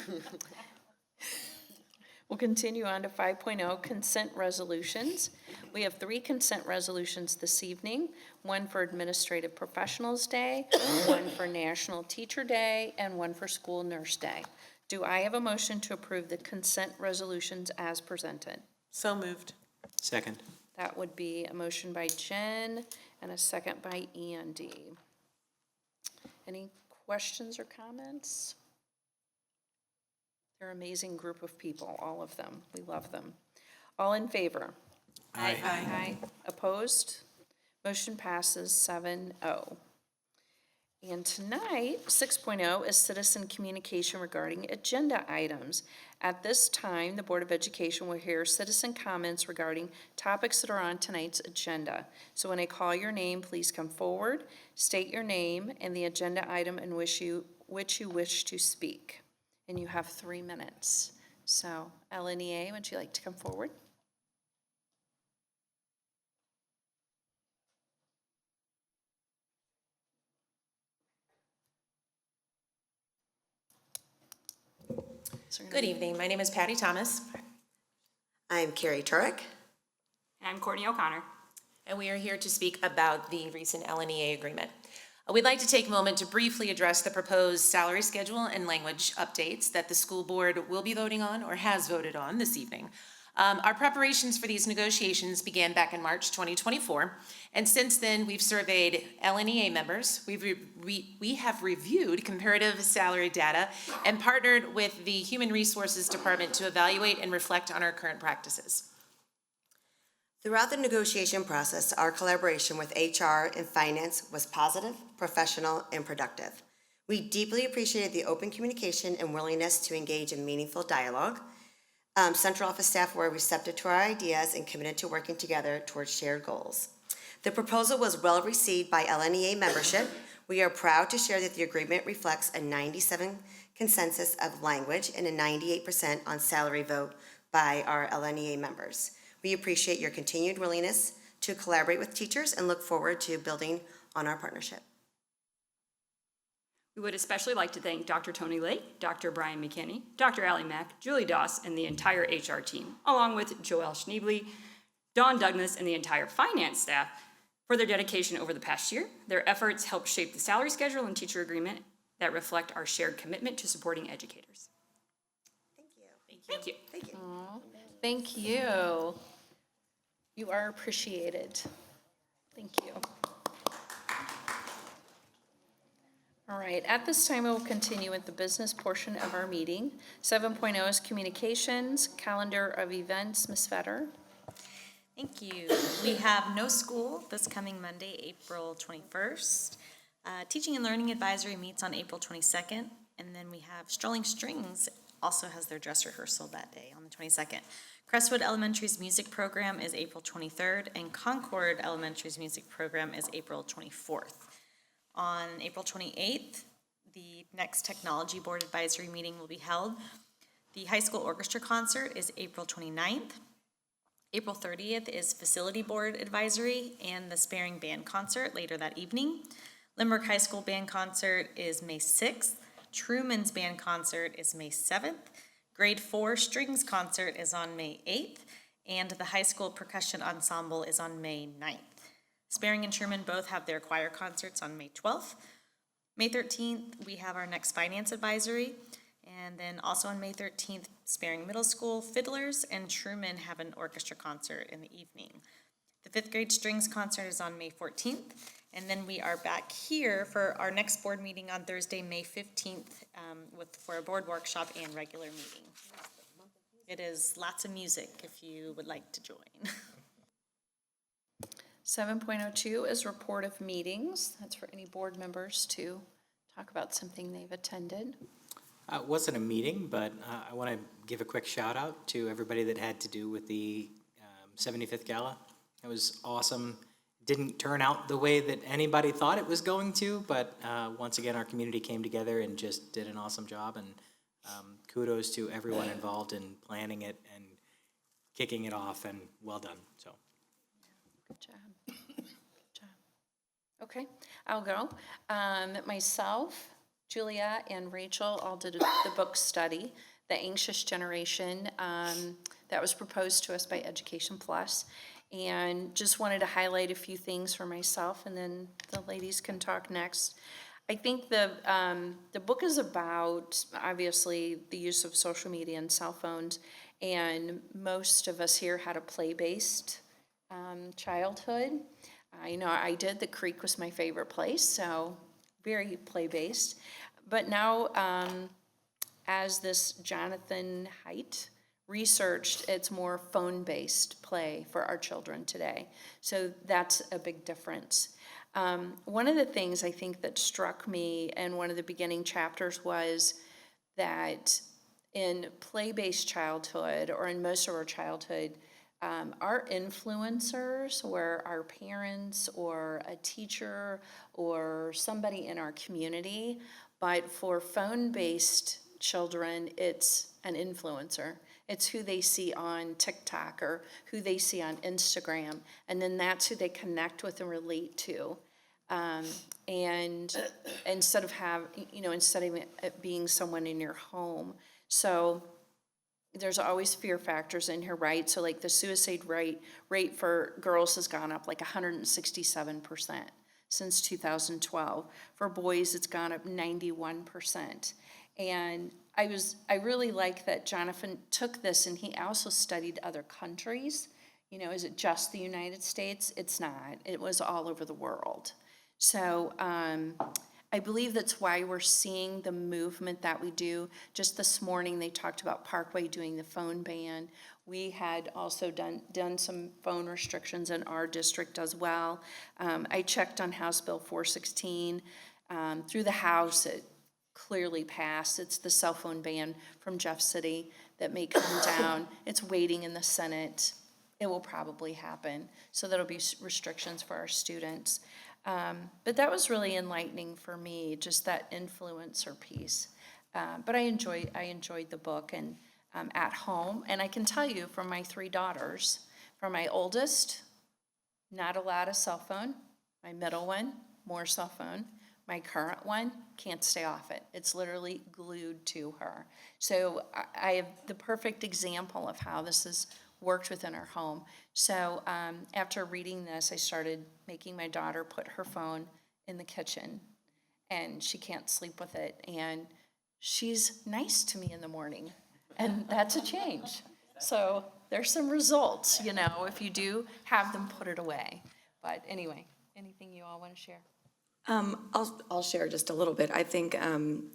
We'll continue on to 5.0, consent resolutions. We have 3 consent resolutions this evening, one for Administrative Professionals Day, one for National Teacher Day, and one for School Nurse Day. Do I have a motion to approve the consent resolutions as presented? So moved. Second. That would be a motion by Jen and a second by Andy. Any questions or comments? They're an amazing group of people, all of them. We love them. All in favor? Aye. Aye. Opposed? Motion passes 7-0. And tonight, 6.0 is citizen communication regarding agenda items. At this time, the Board of Education will hear citizen comments regarding topics that are on tonight's agenda. So when I call your name, please come forward, state your name and the agenda item in which you wish to speak. And you have 3 minutes. So LNEA, would you like to come forward? Good evening. My name is Patty Thomas, I'm Carrie Turek. and I'm Courtney O'Connor, and we are here to speak about the recent LNEA agreement. We'd like to take a moment to briefly address the proposed salary schedule and language updates that the school board will be voting on or has voted on this evening. Our preparations for these negotiations began back in March 2024, and since then, we've surveyed LNEA members, we have reviewed comparative salary data, and partnered with the Human Resources Department to evaluate and reflect on our current practices. Throughout the negotiation process, our collaboration with HR and finance was positive, professional, and productive. We deeply appreciated the open communication and willingness to engage in meaningful dialogue. Central office staff were receptive to our ideas and committed to working together towards shared goals. The proposal was well received by LNEA membership. We are proud to share that the agreement reflects a 97 consensus of language and a 98% on salary vote by our LNEA members. We appreciate your continued willingness to collaborate with teachers and look forward to building on our partnership. We would especially like to thank Dr. Tony Lake, Dr. Brian McKinney, Dr. Ally Mack, Julie Doss, and the entire HR team, along with Joelle Schneebly, Dawn Douglas, and the entire finance staff for their dedication over the past year. Their efforts helped shape the salary schedule and teacher agreement that reflect our shared commitment to supporting educators. Thank you. Thank you. Thank you. You are appreciated. Thank you. All right, at this time, we will continue with the business portion of our meeting. 7.0 is communications, calendar of events. Ms. Vetter. Thank you. We have no school this coming Monday, April 21st. Teaching and Learning Advisory meets on April 22nd, and then we have Strolling Strings also has their dress rehearsal that day on the 22nd. Crestwood Elementary's music program is April 23rd, and Concord Elementary's music program is April 24th. On April 28th, the next Technology Board Advisory meeting will be held. The high school orchestra concert is April 29th. April 30th is Facility Board Advisory and the Sparing Band Concert later that evening. Lindbergh High School Band Concert is May 6th. Truman's Band Concert is May 7th. Grade 4 Strings Concert is on May 8th. And the High School Percussion Ensemble is on May 9th. Sparing and Truman both have their choir concerts on May 12th. May 13th, we have our next Finance Advisory. And then also on May 13th, Sparing Middle School Fiddlers and Truman have an orchestra concert in the evening. The 5th grade Strings Concert is on May 14th. And then we are back here for our next board meeting on Thursday, May 15th, for a board workshop and regular meeting. It is lots of music if you would like to join. 7.02 is report of meetings. That's for any board members to talk about something they've attended. It wasn't a meeting, but I want to give a quick shout out to everybody that had to do with the 75th Gala. It was awesome. Didn't turn out the way that anybody thought it was going to, but once again, our community came together and just did an awesome job. And kudos to everyone involved in planning it and kicking it off, and well done. So. Good job. Good job. Okay, I'll go. Myself, Julia, and Rachel all did the book study, The Anxious Generation, that was proposed to us by Education Plus. And just wanted to highlight a few things for myself, and then the ladies can talk next. I think the book is about, obviously, the use of social media and cell phones, and most of us here had a play-based childhood. I did. The creek was my favorite place, so very play-based. But now, as this Jonathan Haidt researched, it's more phone-based play for our children today. So that's a big difference. One of the things I think that struck me in one of the beginning chapters was that in play-based childhood, or in most of our childhood, our influencers were our parents or a teacher or somebody in our community. But for phone-based children, it's an influencer. It's who they see on TikTok or who they see on Instagram, and then that's who they connect with and relate to. And instead of it being someone in your home. So there's always fear factors in here, right? So like the suicide rate for girls has gone up like 167% since 2012. For boys, it's gone up 91%. And I really like that Jonathan took this and he also studied other countries. Is it just the United States? It's not. It was all over the world. So I believe that's why we're seeing the movement that we do. Just this morning, they talked about Parkway doing the phone ban. We had also done some phone restrictions in our district as well. I checked on House Bill 416. Through the House, it clearly passed. It's the cell phone ban from Jeff City that may come down. It's waiting in the Senate. it will probably happen. So there'll be restrictions for our students. But that was really enlightening for me, just that influencer piece. But I enjoyed the book and at home. And I can tell you from my 3 daughters, from my oldest, not allowed a cell phone. My middle one, more cell phone. My current one, can't stay off it. It's literally glued to her. So I have the perfect example of how this has worked within our home. So after reading this, I started making my daughter put her phone in the kitchen, and she can't sleep with it. And she's nice to me in the morning, and that's a change. So there's some results, you know, if you do have them put it away. But anyway, anything you all want to share? I'll share just a little bit. I think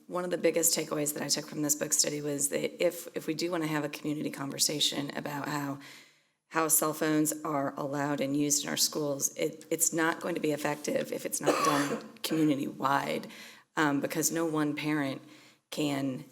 one of the biggest takeaways that I took from this book study was that if we do want to have a community conversation about how cell phones are allowed and used in our schools, it's not going to be effective if it's not done community-wide, because no one parent can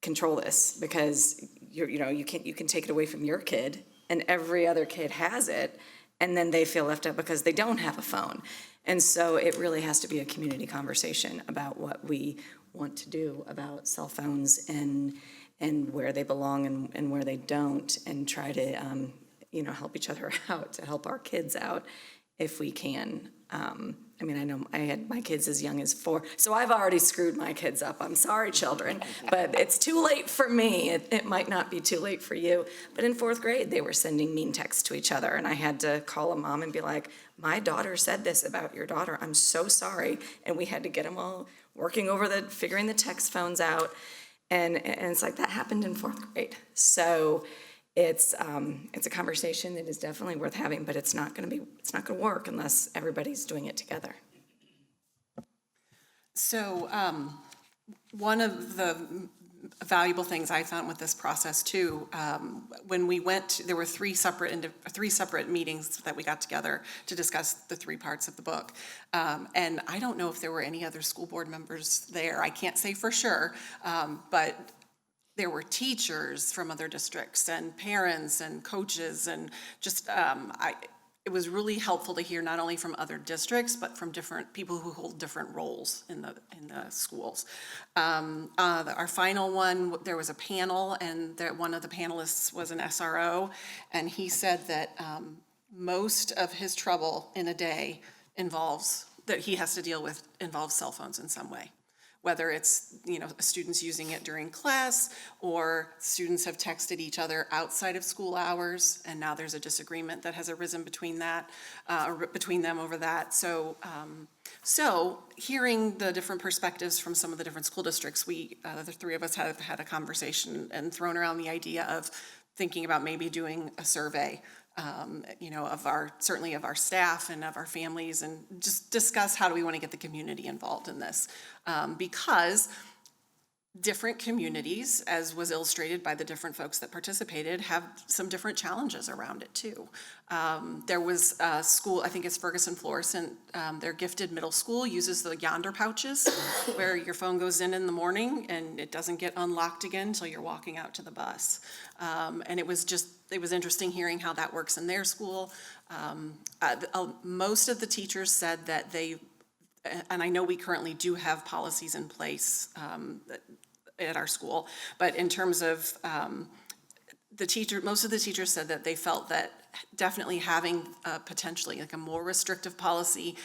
control this, because you can take it away from your kid, and every other kid has it, and then they feel left out because they don't have a phone. And so it really has to be a community conversation about what we want to do about cell phones and where they belong and where they don't, and try to help each other out, to help our kids out if we can. I mean, I know I had my kids as young as 4, so I've already screwed my kids up. I'm sorry, children, but it's too late for me. It might not be too late for you. But in 4th grade, they were sending mean texts to each other, and I had to call a mom and be like, my daughter said this about your daughter. I'm so sorry. And we had to get them all working over figuring the text phones out. And it's like that happened in 4th grade. So it's a conversation that is definitely worth having, but it's not going to work unless everybody's doing it together. So one of the valuable things I found with this process too, when we went, there were 3 separate meetings that we got together to discuss the 3 parts of the book. And I don't know if there were any other school board members there. I can't say for sure, but there were teachers from other districts and parents and coaches, and just it was really helpful to hear not only from other districts but from different people who hold different roles in the schools. Our final one, there was a panel, and one of the panelists was an SRO, and he said that most of his trouble in a day that he has to deal with involves cell phones in some way. Whether it's, students using it during class, or students have texted each other outside of school hours, and now there's a disagreement that has arisen between them over that. So hearing the different perspectives from some of the different school districts, the 3 of us have had a conversation and thrown around the idea of thinking about maybe doing a survey, certainly of our staff and of our families, and just discuss how do we want to get the community involved in this. Because different communities, as was illustrated by the different folks that participated, have some different challenges around it too. There was a school, I think it's Ferguson Florissant, their gifted middle school uses the Yonder pouches where your phone goes in the morning and it doesn't get unlocked again until you're walking out to the bus. And it was interesting hearing how that works in their school. Most of the teachers said that and I know we currently do have policies in place at our school, but in terms of most of the teachers said that they felt that definitely having potentially like a more restrictive policy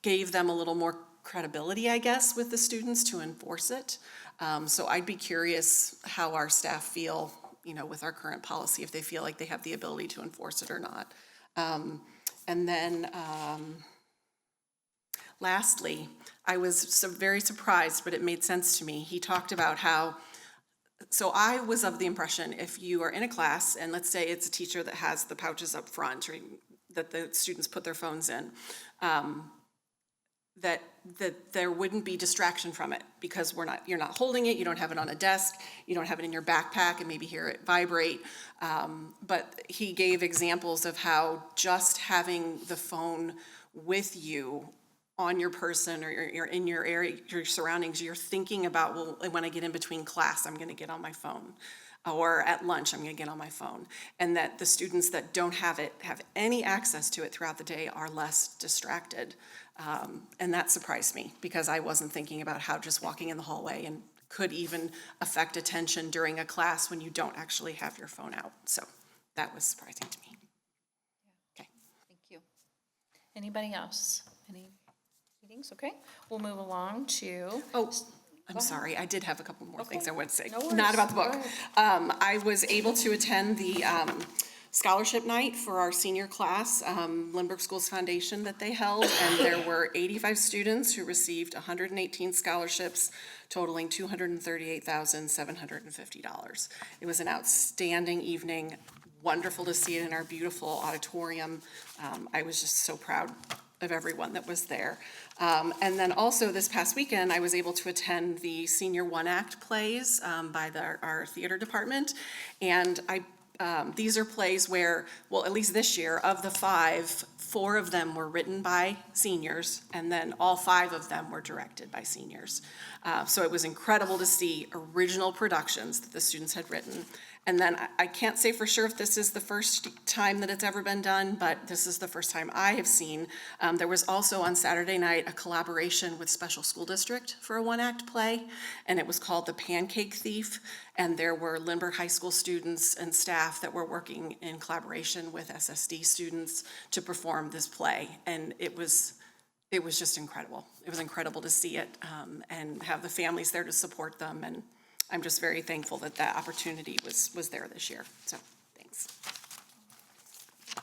gave them a little more credibility, I guess, with the students to enforce it. So I'd be curious how our staff feel, with our current policy, if they feel like they have the ability to enforce it or not. And then lastly, I was very surprised, but it made sense to me. He talked about so I was of the impression, if you are in a class, and let's say it's a teacher that has the pouches up front, or that the students put their phones in, that there wouldn't be distraction from it, because you're not holding it, you don't have it on a desk, you don't have it in your backpack and maybe hear it vibrate. But he gave examples of how just having the phone with you on your person, or you're in your area, your surroundings, you're thinking about, well, when I get in between class, I'm gonna get on my phone. or at lunch, I'm gonna get on my phone. And that the students that don't have it, have any access to it throughout the day are less distracted. And that surprised me because I wasn't thinking about how just walking in the hallway and could even affect attention during a class when you don't actually have your phone out. So that was surprising to me. Okay. Thank you. Anybody else? Any meetings? Okay, we'll move along to. Oh, I'm sorry, I did have a couple more things I would say. No worries. Not about the book. Go ahead. I was able to attend the scholarship night for our senior class, Lindbergh Schools Foundation that they held, and there were 85 students who received 118 scholarships totaling $238,750. It was an outstanding evening, wonderful to see it in our beautiful auditorium. I was just so proud of everyone that was there. And then also this past weekend, I was able to attend the senior one-act plays by our theater department. And these are plays where, well, at least this year, of the 5, 4 of them were written by seniors, and then all 5 of them were directed by seniors. So it was incredible to see original productions that the students had written. And then I can't say for sure if this is the first time that it's ever been done, but this is the first time I have seen. There was also on Saturday night a collaboration with Special School District for a one-act play, and it was called The Pancake Thief. And there were Lindbergh High School students and staff that were working in collaboration with SSD students to perform this play. And it was just incredible. It was incredible to see it and have the families there to support them. And I'm just very thankful that that opportunity was there this year. So, thanks.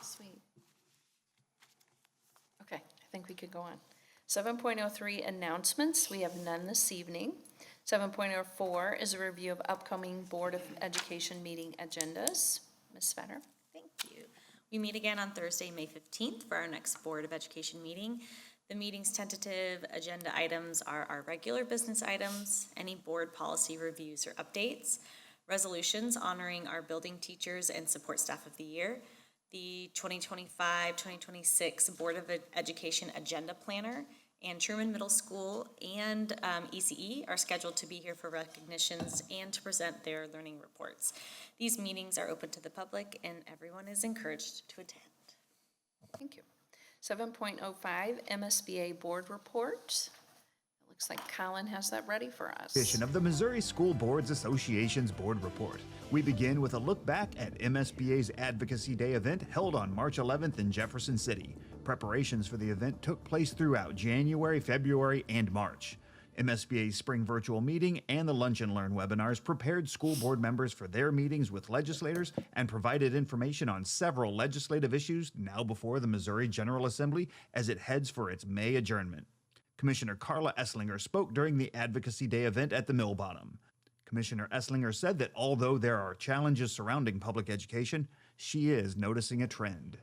Sweet. Okay, I think we could go on. 7.03 announcements, we have none this evening. 7.04 is a review of upcoming Board of Education meeting agendas. Ms. Svetter? Thank you. We meet again on Thursday, May 15th for our next Board of Education meeting. The meeting's tentative agenda items are our regular business items, any board policy reviews or updates, resolutions honoring our building teachers and support staff of the year, the 2025-2026 Board of Education Agenda Planner, and Truman Middle School and ECE are scheduled to be here for recognitions and to present their learning reports. These meetings are open to the public and everyone is encouraged to attend. Thank you. 7.05 MSBA Board Report. It looks like Colin has that ready for us. Edition of the Missouri School Boards Association's Board Report. We begin with a look back at MSBA's Advocacy Day event held on March 11th in Jefferson City. Preparations for the event took place throughout January, February, and March. MSBA's spring virtual meeting and the Lunch and Learn webinars prepared school board members for their meetings with legislators and provided information on several legislative issues now before the Missouri General Assembly as it heads for its May adjournment. Commissioner Carla Esslinger spoke during the Advocacy Day event at the Mill Bottom. Commissioner Esslinger said that although there are challenges surrounding public education, she is noticing a trend.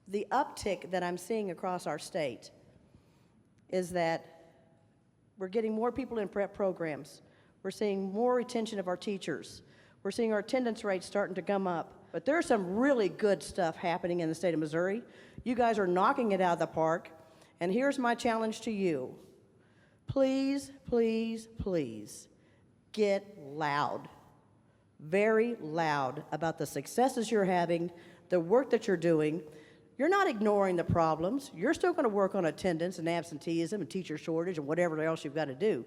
The uptick that I'm seeing across our state is that we're getting more people in prep programs. We're seeing more retention of our teachers. We're seeing our attendance rates starting to come up. But there's some really good stuff happening in the state of Missouri. You guys are knocking it out of the park. And here's my challenge to you. Please, please, please get loud, very loud about the successes you're having, the work that you're doing. You're not ignoring the problems. You're still going to work on attendance and absenteeism and teacher shortage and whatever else you've got to do.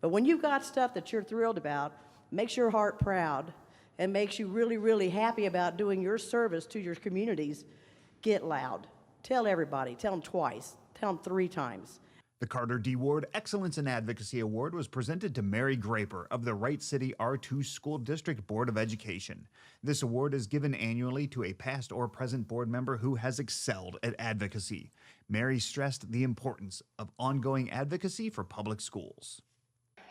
But when you've got stuff that you're thrilled about, makes your heart proud, and makes you really, really happy about doing your service to your communities, get loud. Tell everybody. Tell them twice. Tell them 3 times. The Carter D. Ward Excellence in Advocacy Award was presented to Mary Graper of the Wright City R2 School District Board of Education. This award is given annually to a past or present board member who has excelled at advocacy. Mary stressed the importance of ongoing advocacy for public schools.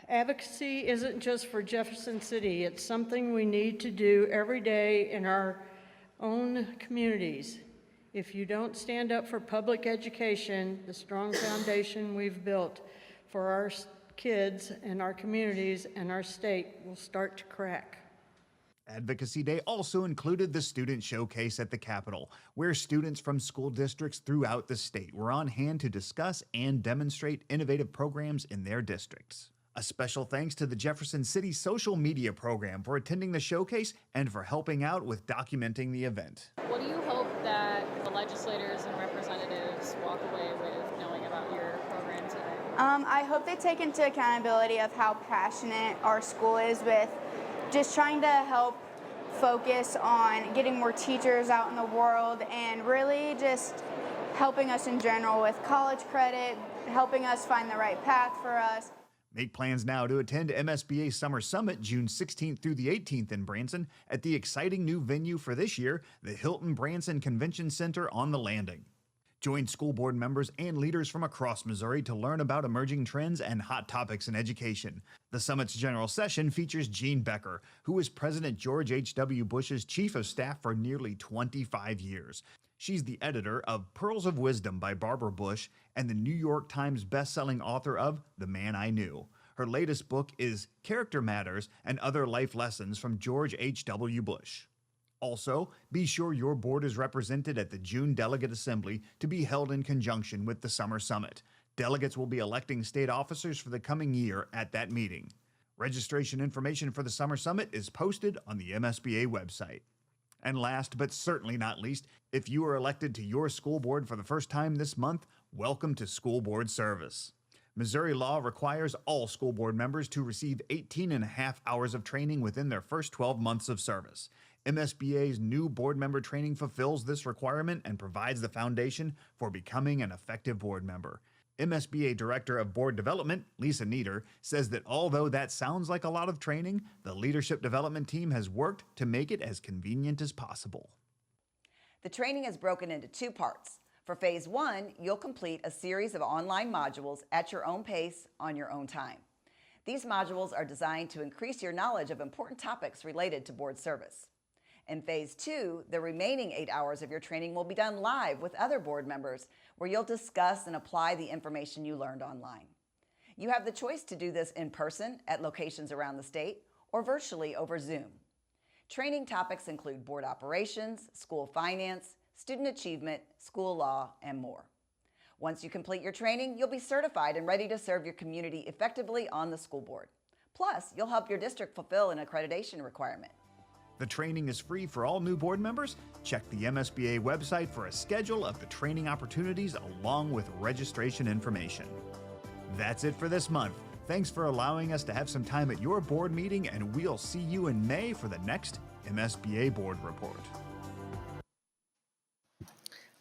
Advocacy isn't just for Jefferson City. It's something we need to do every day in our own communities. If you don't stand up for public education, the strong foundation we've built for our kids and our communities and our state will start to crack. Advocacy Day also included the Student Showcase at the Capitol, where students from school districts throughout the state were on hand to discuss and demonstrate innovative programs in their districts. A special thanks to the Jefferson City social media program for attending the showcase and for helping out with documenting the event. What do you hope that the legislators and representatives walk away with knowing about your program today? I hope they take into accountability of how passionate our school is with just trying to help focus on getting more teachers out in the world and really just helping us in general with college credit, helping us find the right path for us. Make plans now to attend MSBA Summer Summit June 16th through the 18th in Branson at the exciting new venue for this year, the Hilton Branson Convention Center on the Landing. Join school board members and leaders from across Missouri to learn about emerging trends and hot topics in education. The summit's general session features Jean Becker, who was President George H.W. Bush's chief of staff for nearly 25 years. She's the editor of Pearls of Wisdom by Barbara Bush and the New York Times bestselling author of The Man I Knew. Her latest book is Character Matters and Other Life Lessons from George H.W. Bush. Also, be sure your board is represented at the June Delegate Assembly to be held in conjunction with the Summer Summit. Delegates will be electing state officers for the coming year at that meeting. Registration information for the Summer Summit is posted on the MSBA website. And last but certainly not least, if you are elected to your school board for the first time this month, welcome to school board service. Missouri law requires all school board members to receive 18.5 hours of training within their first 12 months of service. MSBA's new board member training fulfills this requirement and provides the foundation for becoming an effective board member. MSBA Director of Board Development, Lisa Nieder, says that although that sounds like a lot of training, the leadership development team has worked to make it as convenient as possible. The training is broken into 2 parts. For Phase 1, you'll complete a series of online modules at your own pace on your own time. These modules are designed to increase your knowledge of important topics related to board service. In Phase 2, the remaining 8 hours of your training will be done live with other board members, where you'll discuss and apply the information you learned online. You have the choice to do this in person at locations around the state or virtually over Zoom. Training topics include board operations, school finance, student achievement, school law, and more. Once you complete your training, you'll be certified and ready to serve your community effectively on the school board. Plus, you'll help your district fulfill an accreditation requirement. The training is free for all new board members. Check the MSBA website for a schedule of the training opportunities along with registration information. That's it for this month. Thanks for allowing us to have some time at your board meeting, and we'll see you in May for the next MSBA Board Report.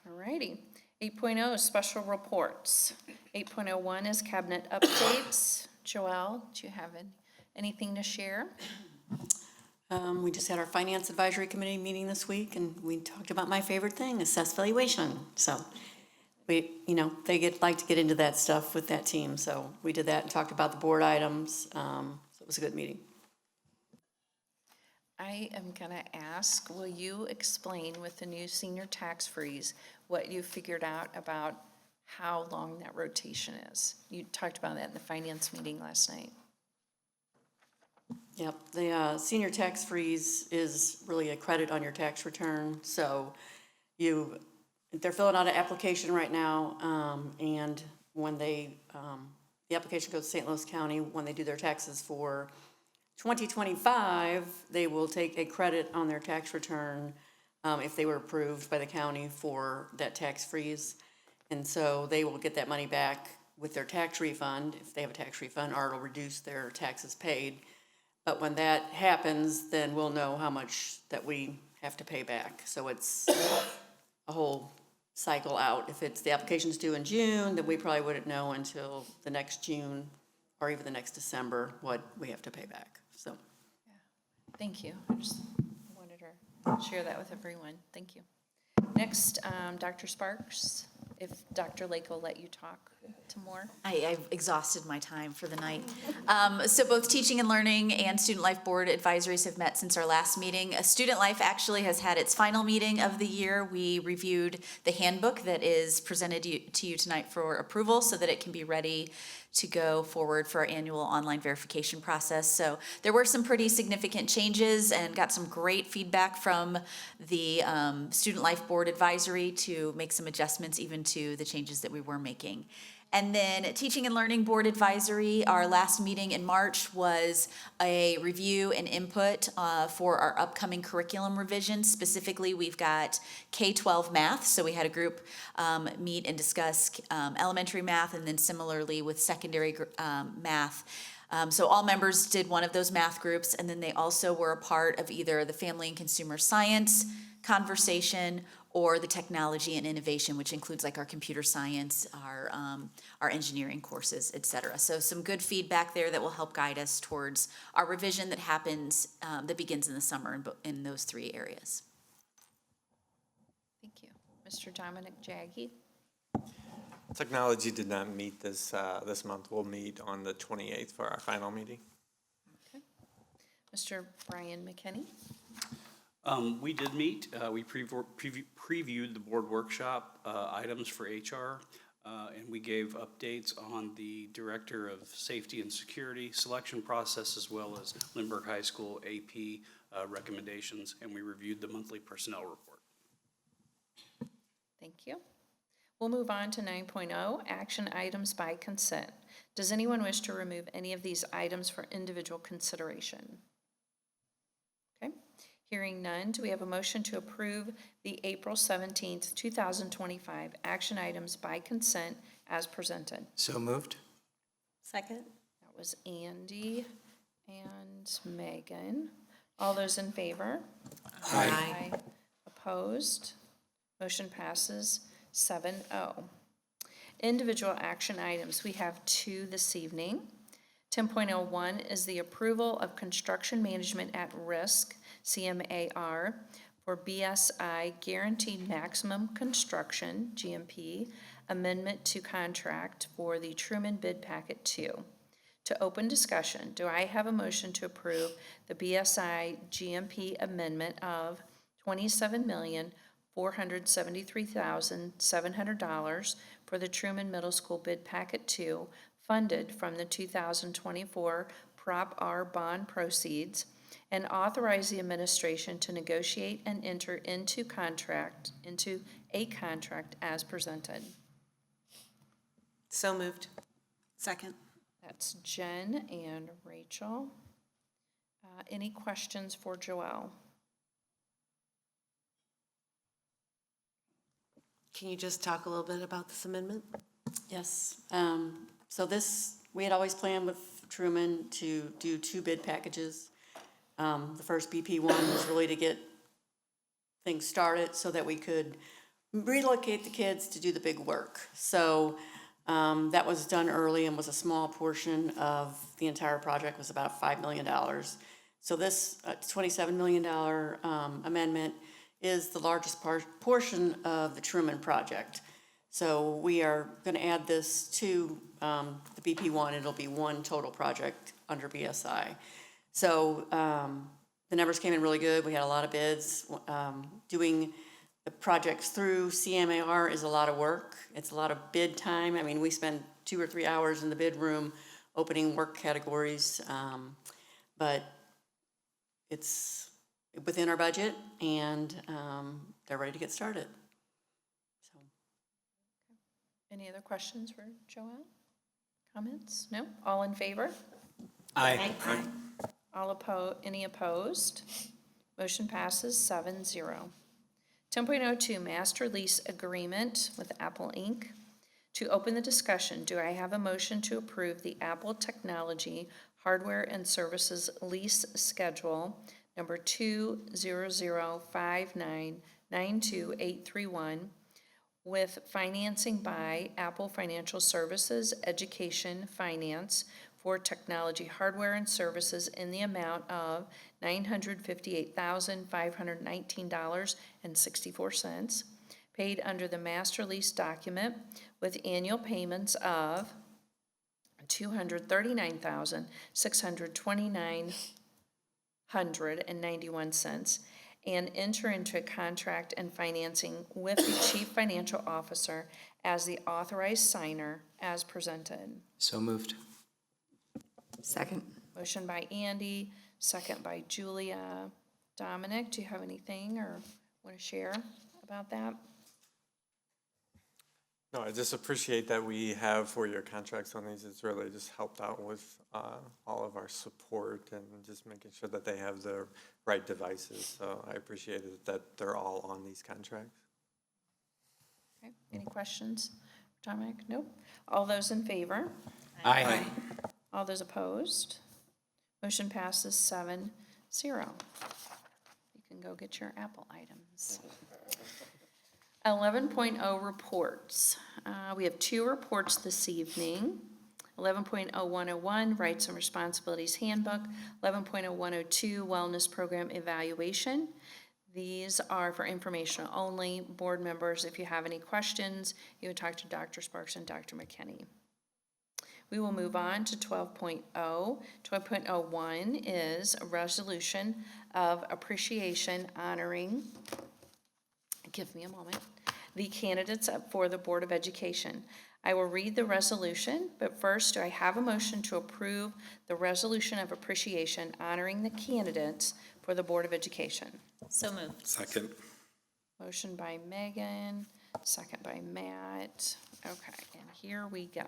Alrighty. 8.0 special reports. 8.01 is cabinet updates. Joelle, do you have anything to share? We just had our Finance Advisory Committee meeting this week, and we talked about my favorite thing, assess valuation. So they like to get into that stuff with that team. So we did that and talked about the board items. So it was a good meeting. I am gonna ask, will you explain with the new senior tax freeze what you figured out about how long that rotation is? You talked about that in the finance meeting last night. Yep, the senior tax freeze is really a credit on your tax return. So they're filling out an application right now, and when the application goes to St. Louis County, when they do their taxes for 2025, they will take a credit on their tax return if they were approved by the county for that tax freeze. And so they will get that money back with their tax refund, if they have a tax refund, or it'll reduce their taxes paid. But when that happens, then we'll know how much that we have to pay back. So it's a whole cycle out. If it's the application's due in June, then we probably wouldn't know until the next June or even the next December what we have to pay back. So, Thank you. I just wanted to share that with everyone. Thank you. Next, Dr. Sparks, if Dr. Lake will let you talk to more. I've exhausted my time for the night. So both Teaching and Learning and Student Life Board advisories have met since our last meeting. Student Life actually has had its final meeting of the year. We reviewed the handbook that is presented to you tonight for approval so that it can be ready to go forward for our annual online verification process. So there were some pretty significant changes and got some great feedback from the Student Life Board advisory to make some adjustments even to the changes that we were making. And then Teaching and Learning Board Advisory, our last meeting in March was a review and input for our upcoming curriculum revisions. Specifically, we've got K-12 math, so we had a group meet and discuss elementary math, and then similarly with secondary math. So all members did one of those math groups, and then they also were a part of either the Family and Consumer Science conversation or the Technology and Innovation, which includes like our computer science, our engineering courses, et cetera. So some good feedback there that will help guide us towards our revision that happens, that begins in the summer in those 3 areas. Thank you. Mr. Dominic Jaggi. Technology did not meet this month. We'll meet on the 28th for our final meeting. Mr. Brian McKinney. We did meet. We previewed the board workshop items for HR, and we gave updates on the Director of Safety and Security selection process, as well as Lindbergh High School AP recommendations, and we reviewed the monthly personnel report. Thank you. We'll move on to 9.0, action items by consent. Does anyone wish to remove any of these items for individual consideration? Okay. Hearing none, do we have a motion to approve the April 17th, 2025 action items by consent as presented? So moved. Second. That was Andy and Megan. All those in favor? Aye. Opposed? Motion passes 7-0. Individual action items, we have 2 this evening. 10.01 is the approval of Construction Management at Risk, CMAR, for BSI Guaranteed Maximum Construction, GMP, amendment to contract for the Truman Bid Packet 2. To open discussion, do I have a motion to approve the BSI GMP amendment of $27,473,700 for the Truman Middle School Bid Packet 2, funded from the 2024 Prop R bond proceeds, and authorize the administration to negotiate and enter into a contract as presented? So moved. Second. That's Jen and Rachel. Any questions for Joelle? Can you just talk a little bit about this amendment? Yes. So we had always planned with Truman to do 2 bid packages. The first BP one was really to get things started so that we could relocate the kids to do the big work. So that was done early and was a small portion of the entire project, was about $5 million. So this $27 million amendment is the largest portion of the Truman project. So we are going to add this to the BP one. It'll be one total project under BSI. So the numbers came in really good. We had a lot of bids. Doing the projects through CMAR is a lot of work. It's a lot of bid time. I mean, we spend 2 or 3 hours in the bid room opening work categories, but it's within our budget, and they're ready to get started. So, any other questions for Joelle? Comments? No? All in favor? Aye. All opposed? Any opposed? Motion passes 7-0. 10.02 Master Lease Agreement with Apple Inc. To open the discussion, do I have a motion to approve the Apple Technology Hardware and Services Lease Schedule number 20059928831 with financing by Apple Financial Services Education Finance for technology hardware and services in the amount of $958,519.64, paid under the master lease document with annual payments of $239,629.91, and enter into a contract and financing with the Chief Financial Officer as the authorized signer as presented. So moved. Second. Motion by Andy, second by Julia. Dominic, do you have anything or want to share about that? No, I just appreciate that we have 4-year contracts on these. It's really just helped out with all of our support and just making sure that they have the right devices. So I appreciate it that they're all on these contracts. Okay, any questions? Dominic? Nope. All those in favor? Aye. All those opposed? Motion passes 7-0. You can go get your Apple items. 11.0 reports. We have 2 reports this evening. 11.0101 Rights and Responsibilities Handbook, 11.0102 Wellness Program Evaluation. These are for informational only. Board members, if you have any questions, you would talk to Dr. Sparks and Dr. McKinney. We will move on to 12.0. 12.01 is a resolution of appreciation honoring, give me a moment, the candidates up for the Board of Education. I will read the resolution, but first, do I have a motion to approve the resolution of appreciation honoring the candidates for the Board of Education? So moved. Second. Motion by Megan, second by Matt. Okay, and here we go.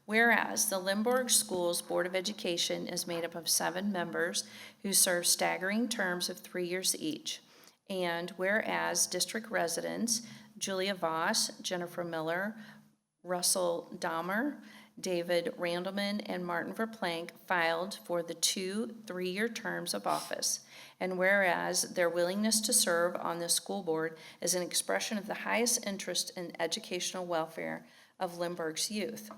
Whereas the Limburg Schools Board of Education is made up of 7 members who serve staggering terms of 3 years each. And whereas district residents Julia Voss, Jennifer Miller, Russell Dahmer, David Randleman, and Martin Verplank filed for the 2 3-year terms of office. And whereas their willingness to serve on the school board is an expression of the highest interest in educational welfare of Limburg's youth.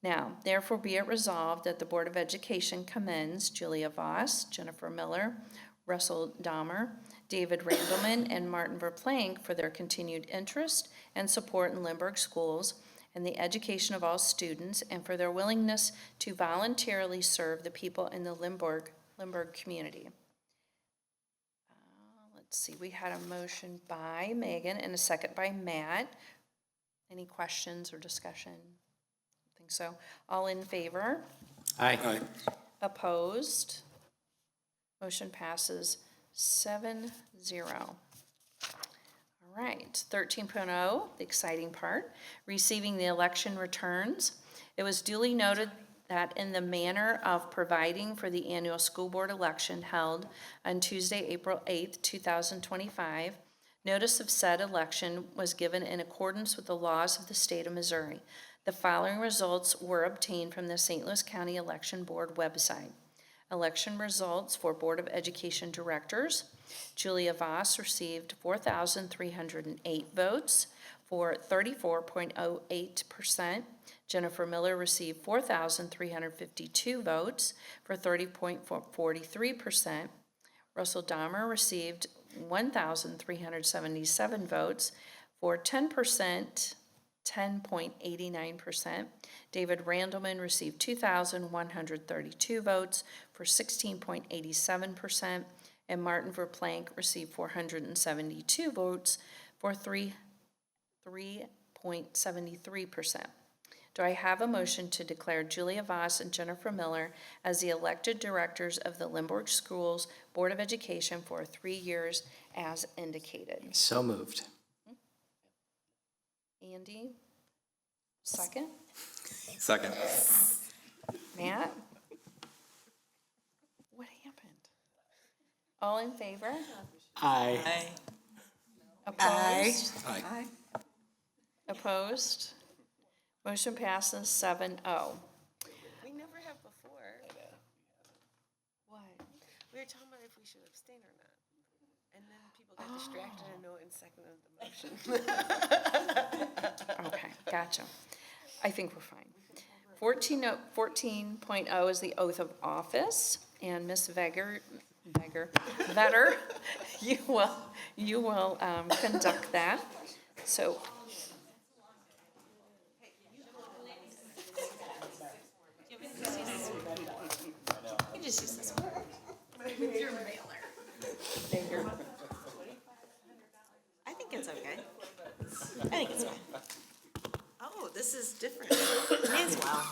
Now, therefore be it resolved that the Board of Education commends Julia Voss, Jennifer Miller, Russell Dahmer, David Randleman, and Martin Verplank for their continued interest and support in Limburg schools and the education of all students, and for their willingness to voluntarily serve the people in the Limburg community. Let's see, we had a motion by Megan and a second by Matt. Any questions or discussion? I think so. All in favor? Aye. Opposed? Motion passes 7-0. All right, 13.0, the exciting part, receiving the election returns. It was duly noted that in the manner of providing for the annual school board election held on Tuesday, April 8th, 2025, notice of said election was given in accordance with the laws of the state of Missouri. The following results were obtained from the St. Louis County Election Board website. Election results for Board of Education directors. Julia Voss received 4,308 votes for 34.08%. Jennifer Miller received 4,352 votes for 30.43%. Russell Dahmer received 1,377 votes for 10.89%. David Randleman received 2,132 votes for 16.87%, and Martin Verplank received 472 votes for 3.73%. Do I have a motion to declare Julia Voss and Jennifer Miller as the elected directors of the Limburg Schools Board of Education for 3 years as indicated? So moved. Andy, second? Second. Matt? What happened? All in favor? Aye. Opposed? Aye. Opposed? Motion passes 7-0. We never have before. What? We were talking about if we should abstain or not. And then people got distracted and no one seconded the motion. Okay, gotcha. I think we're fine. 14.0 is the oath of office, and Ms. Vetter, you will conduct that. So. You just use this one. With your mailer. I think it's okay. I think it's fine. Oh, this is different. May as well.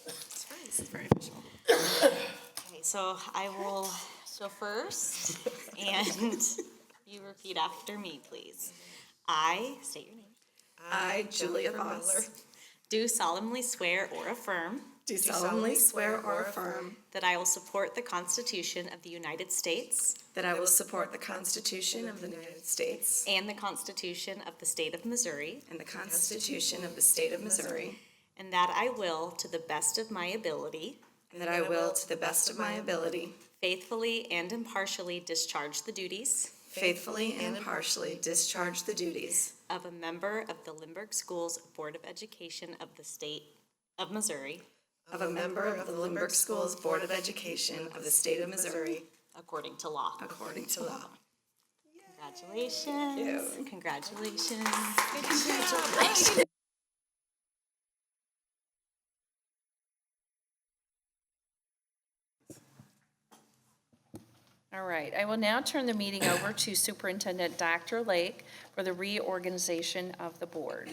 It's fine, this is very official. Okay, so I will go first, and you repeat after me, please. I, state your name. I, Julia Voss, do solemnly swear or affirm do solemnly swear or affirm that I will support the Constitution of the United States that I will support the Constitution of the United States and the Constitution of the State of Missouri, and the Constitution of the State of Missouri, and that I will, to the best of my ability, and that I will, to the best of my ability, faithfully and impartially discharge the duties faithfully and impartially discharge the duties of a member of the Lindbergh Schools Board of Education of the State of Missouri, of a member of the Lindbergh Schools Board of Education of the State of Missouri, according to law. according to law. Congratulations. Congratulations. All right, I will now turn the meeting over to Superintendent Dr. Lake for the reorganization of the board.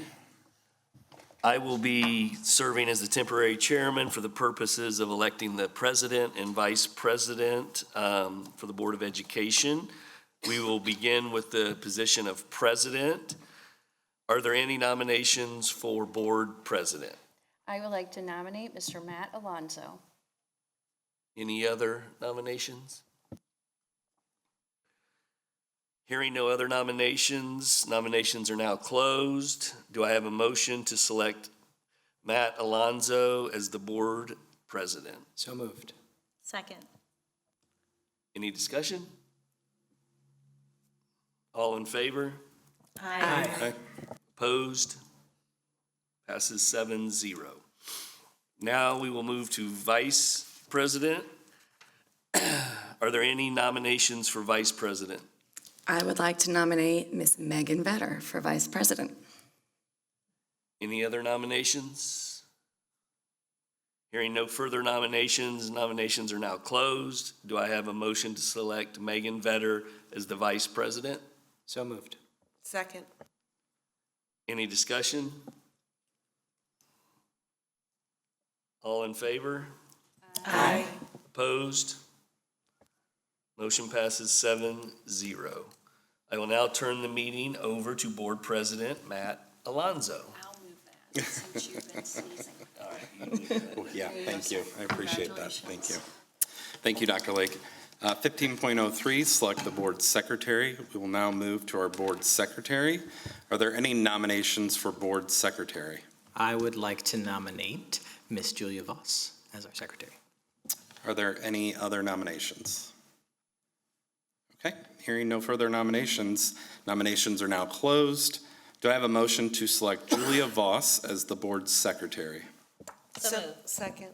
I will be serving as the temporary chairman for the purposes of electing the president and vice president for the Board of Education. We will begin with the position of president. Are there any nominations for board president? I would like to nominate Mr. Matt Alonso. Any other nominations? Hearing no other nominations, nominations are now closed. Do I have a motion to select Matt Alonso as the board president? So moved. Second. Any discussion? All in favor? Aye. Opposed? Passes 7-0. Now we will move to vice president. Are there any nominations for vice president? I would like to nominate Ms. Megan Vetter for Vice President. Any other nominations? Hearing no further nominations, nominations are now closed. Do I have a motion to select Megan Vetter as the vice president? So moved. Second. Any discussion? All in favor? Aye. Opposed? Motion passes 7-0. I will now turn the meeting over to Board President Matt Alonso. I'll move that since you've been sneezing. Yeah, thank you. I appreciate that. Thank you. Thank you, Dr. Lake. 15.03, select the board secretary. We will now move to our board secretary. Are there any nominations for board secretary? I would like to nominate Miss Julia Voss as our secretary. Are there any other nominations? Okay, hearing no further nominations, nominations are now closed. Do I have a motion to select Julia Voss as the board secretary? Second.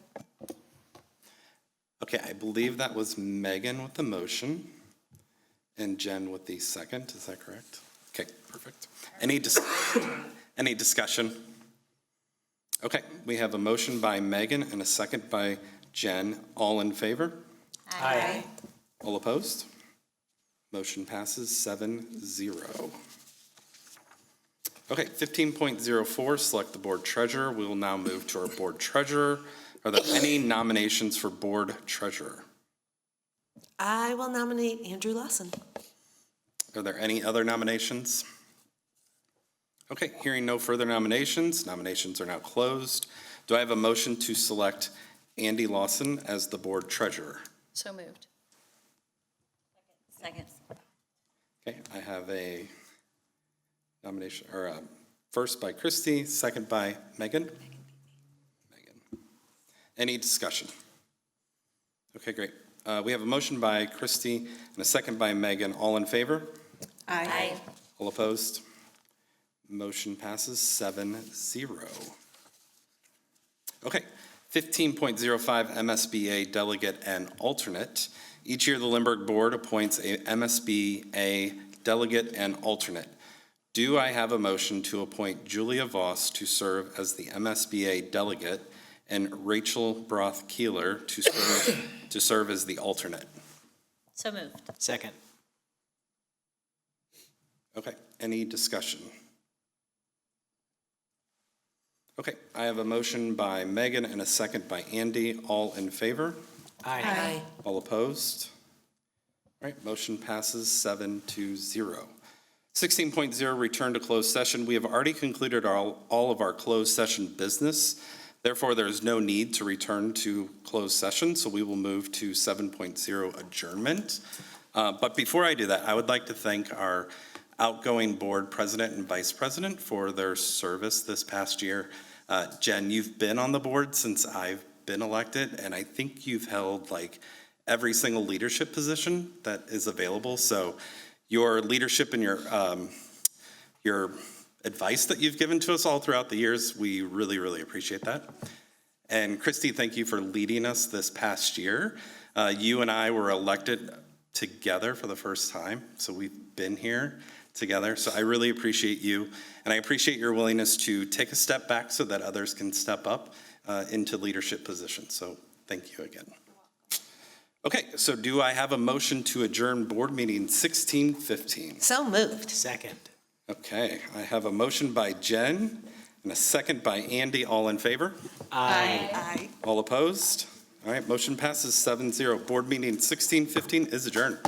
Okay, I believe that was Megan with the motion and Jen with the second. Is that correct? Okay, perfect. Any discussion? Okay, we have a motion by Megan and a second by Jen. All in favor? Aye. All opposed? Motion passes 7-0. Okay, 15.04, select the board treasurer. We will now move to our board treasurer. Are there any nominations for board treasurer? I will nominate Andrew Lawson. Are there any other nominations? Okay, hearing no further nominations, nominations are now closed. Do I have a motion to select Andy Lawson as the board treasurer? So moved. Second. Okay, I have a nomination, or first by Christy, second by Megan. Megan. Any discussion? Okay, great. We have a motion by Christy and a second by Megan. All in favor? Aye. All opposed? Motion passes 7-0. Okay, 15.05 MSBA delegate and alternate. Each year, the Lindbergh Board appoints a MSBA delegate and alternate. Do I have a motion to appoint Julia Voss to serve as the MSBA delegate and Rachel Broth Keeler to serve as the alternate? So moved. Second. Okay, any discussion? Okay, I have a motion by Megan and a second by Andy. All in favor? Aye. All opposed? All right, motion passes 7-0. 16.0, return to closed session. We have already concluded all of our closed session business. Therefore, there is no need to return to closed session, so we will move to 7.0, adjournment. But before I do that, I would like to thank our outgoing board president and vice president for their service this past year. Jen, you've been on the board since I've been elected, and I think you've held like every single leadership position that is available. So your leadership and your advice that you've given to us all throughout the years, we really, really appreciate that. And Christy, thank you for leading us this past year. You and I were elected together for the first time, so we've been here together. So I really appreciate you, and I appreciate your willingness to take a step back so that others can step up into leadership positions. So thank you again. Okay, so do I have a motion to adjourn board meeting 1615? So moved. Second. Okay, I have a motion by Jen and a second by Andy. All in favor? Aye. All opposed? All right, motion passes 7-0. Board meeting 1615 is adjourned.